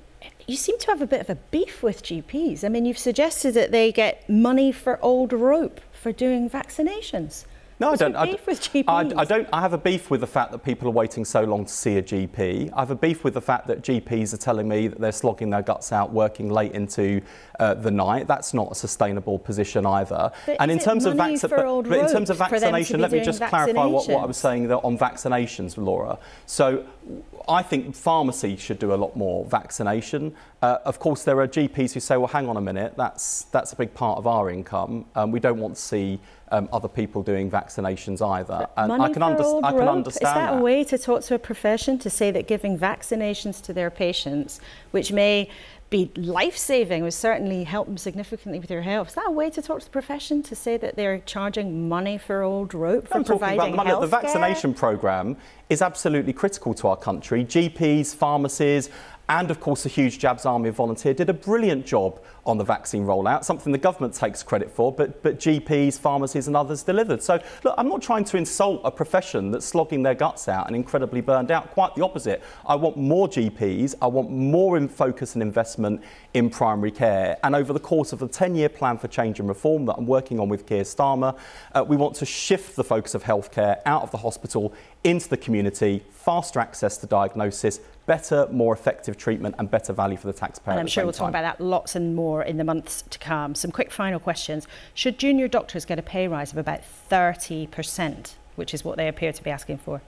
you seem to have a bit of a beef with GPs. I mean, you've suggested that they get money for old rope for doing vaccinations. No, I don't. Beef with GPs? I have a beef with the fact that people are waiting so long to see a GP. I have a beef with the fact that GPs are telling me that they're slogging their guts out, working late into the night. That's not a sustainable position either. But and in terms of vaccination, let me just clarify what I was saying on vaccinations, Laura. So I think pharmacy should do a lot more vaccination. Of course, there are GPs who say, well, hang on a minute, that's a big part of our income. We don't want to see other people doing vaccinations either. And I can understand Is that a way to talk to a profession, to say that giving vaccinations to their patients, which may be life-saving, would certainly help them significantly with their health? Is that a way to talk to the profession, to say that they're charging money for old rope for providing health care? The vaccination programme is absolutely critical to our country. GPs, pharmacies, and of course a huge Jabs Army of Volunteer did a brilliant job on the vaccine rollout, something the government takes credit for, but GPs, pharmacies and others delivered. So look, I'm not trying to insult a profession that's slogging their guts out and incredibly burned out. Quite the opposite. I want more GPs, I want more focus and investment in primary care. And over the course of the 10-year plan for change and reform that I'm working on with Keir Starmer, we want to shift the focus of healthcare out of the hospital into the community, faster access to diagnosis, better, more effective treatment and better value for the taxpayer. And I'm sure we'll talk about that lots and more in the months to come. Some quick final questions. Should junior doctors get a pay rise of about 30%, which is what they appear to be asking for?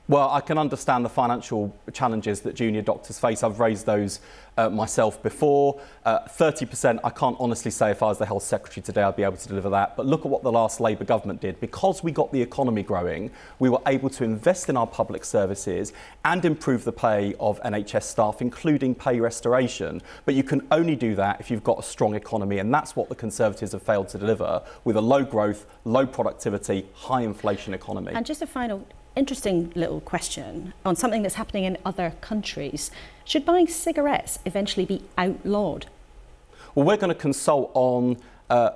Well, I can understand the financial challenges that junior doctors face. I've raised those myself before. 30%, I can't honestly say if I was the Health Secretary today I'd be able to deliver that. But look at what the last Labour government did. Because we got the economy growing, we were able to invest in our public services and improve the pay of NHS staff, including pay restoration. But you can only do that if you've got a strong economy, and that's what the Conservatives have failed to deliver, with a low growth, low productivity, high inflation economy. And just a final interesting little question on something that's happening in other countries. Should buying cigarettes eventually be outlawed? Well, we're going to consult on a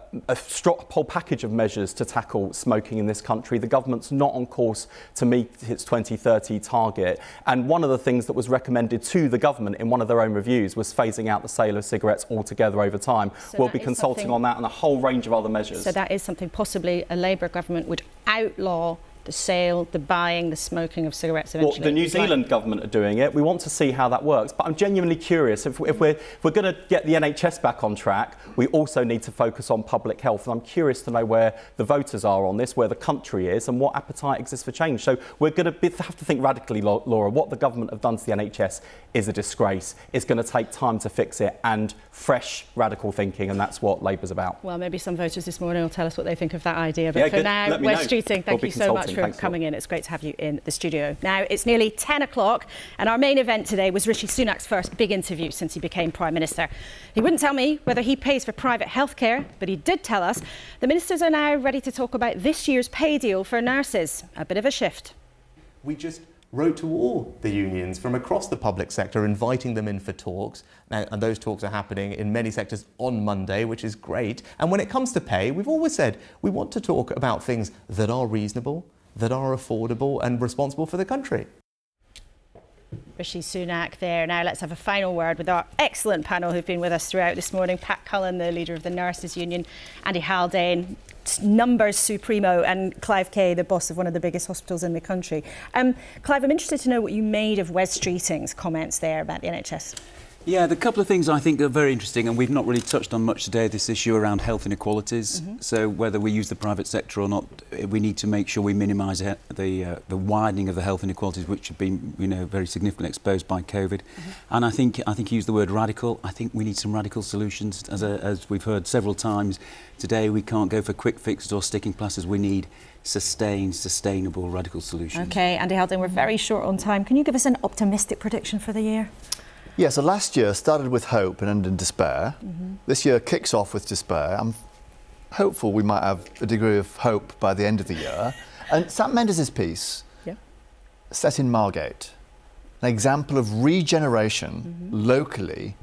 whole package of measures to tackle smoking in this country. The government's not on course to meet its 2030 target. And one of the things that was recommended to the government in one of their own reviews was phasing out the sale of cigarettes altogether over time. So we'll be consulting on that and a whole range of other measures. So that is something possibly a Labour government would outlaw, the sale, the buying, the smoking of cigarettes eventually. Well, the New Zealand government are doing it. We want to see how that works. But I'm genuinely curious. If we're going to get the NHS back on track, we also need to focus on public health. And I'm curious to know where the voters are on this, where the country is, and what appetite exists for change. So we're going to have to think radically, Laura. What the government have done to the NHS is a disgrace. It's going to take time to fix it, and fresh, radical thinking, and that's what Labour's about. Well, maybe some voters this morning will tell us what they think of that idea. But yeah, for good. now, Wes Streeting, thank you so much for coming in. It's great to have you in the studio. Now, it's nearly 10 o'clock, and our main event today was Rishi Sunak's first big interview since he became Prime Minister. He wouldn't tell me whether he pays for private healthcare, but he did tell us the ministers are now ready to talk about this year's pay deal for nurses. A bit of a shift. We just wrote to all the unions from across the public sector, inviting them in for talks. Now, and those talks are happening in many sectors on Monday, which is great. And when it comes to pay, we've always said we want to talk about things that are reasonable, that are affordable and responsible for the country. Rishi Sunak there. Now let's have a final word with our excellent panel who've been with us throughout this morning. Pat Cullen, the leader of the Nurses Union, Andy Haldane, numbers supremo, and Clive Kay, the boss of one of the biggest hospitals in the country. Clive, I'm interested to know what you made of Wes Streeting's comments there about the NHS. Yeah, the couple of things I think are very interesting, and we've not really touched on much today, this issue around health inequalities. So whether we use the private sector or not, we need to make sure we minimise the widening of the health inequalities, which have been, very significantly exposed by COVID. And I think you used the word radical. I think we need some radical solutions. As we've heard several times today, we can't go for quick fixes or sticking plasters. We need sustainable radical solutions. OK, Andy Haldane, we're very short on time. Can you give us an optimistic prediction for the year? Yeah, so last year started with hope and ended in despair. This year kicks off with despair. I'm hopeful we might have a degree of hope by the end of the year. And Sam Mendes' piece, set in Margate, an example of regeneration locally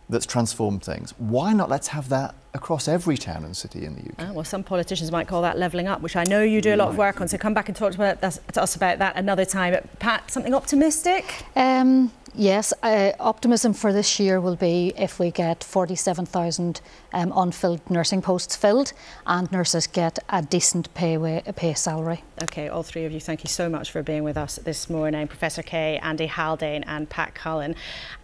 that's transformed things. Why not let's have that across every town and city in the UK? Well, some politicians might call that levelling up, which I know you do a lot of work on, so come back and talk to us about that another time. But Pat, something optimistic? Yes, optimism for this year will be if we get 47,000 unfilled nursing posts filled and nurses get a decent pay salary. OK, all three of you, thank you so much for being with us this morning. Professor Kay, Andy Haldane and Pat Cullen.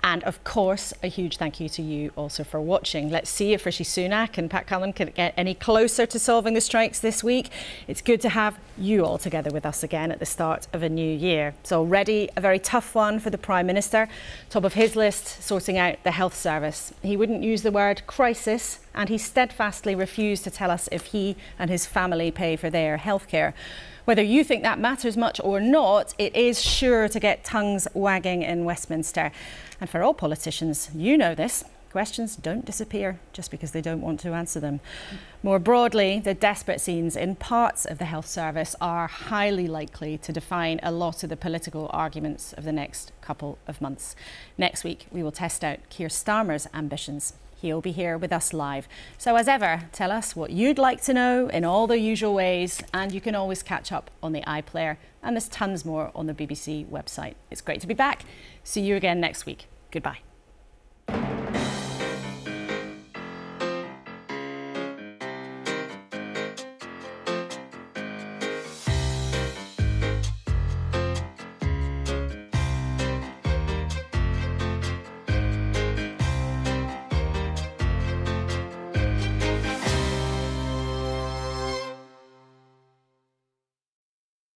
And of course, a huge thank you to you also for watching. Let's see if Rishi Sunak and Pat Cullen can get any closer to solving the strikes this week. It's good to have you all together with us again at the start of a new year. It's already a very tough one for the Prime Minister. Top of his list, sorting out the health service. He wouldn't use the word crisis, and he steadfastly refused to tell us if he and his family pay for their healthcare. Whether you think that matters much or not, it is sure to get tongues wagging in Westminster. And for all politicians, you know this. Questions don't disappear just because they don't want to answer them. More broadly, the desperate scenes in parts of the health service are highly likely to define a lot of the political arguments of the next couple of months. Next week, we will test out Keir Starmer's ambitions. He'll be here with us live. So as ever, tell us what you'd like to know in all the usual ways, and you can always catch up on the iPlayer, and there's tons more on the BBC website. It's great to be back. See you again next week. Goodbye.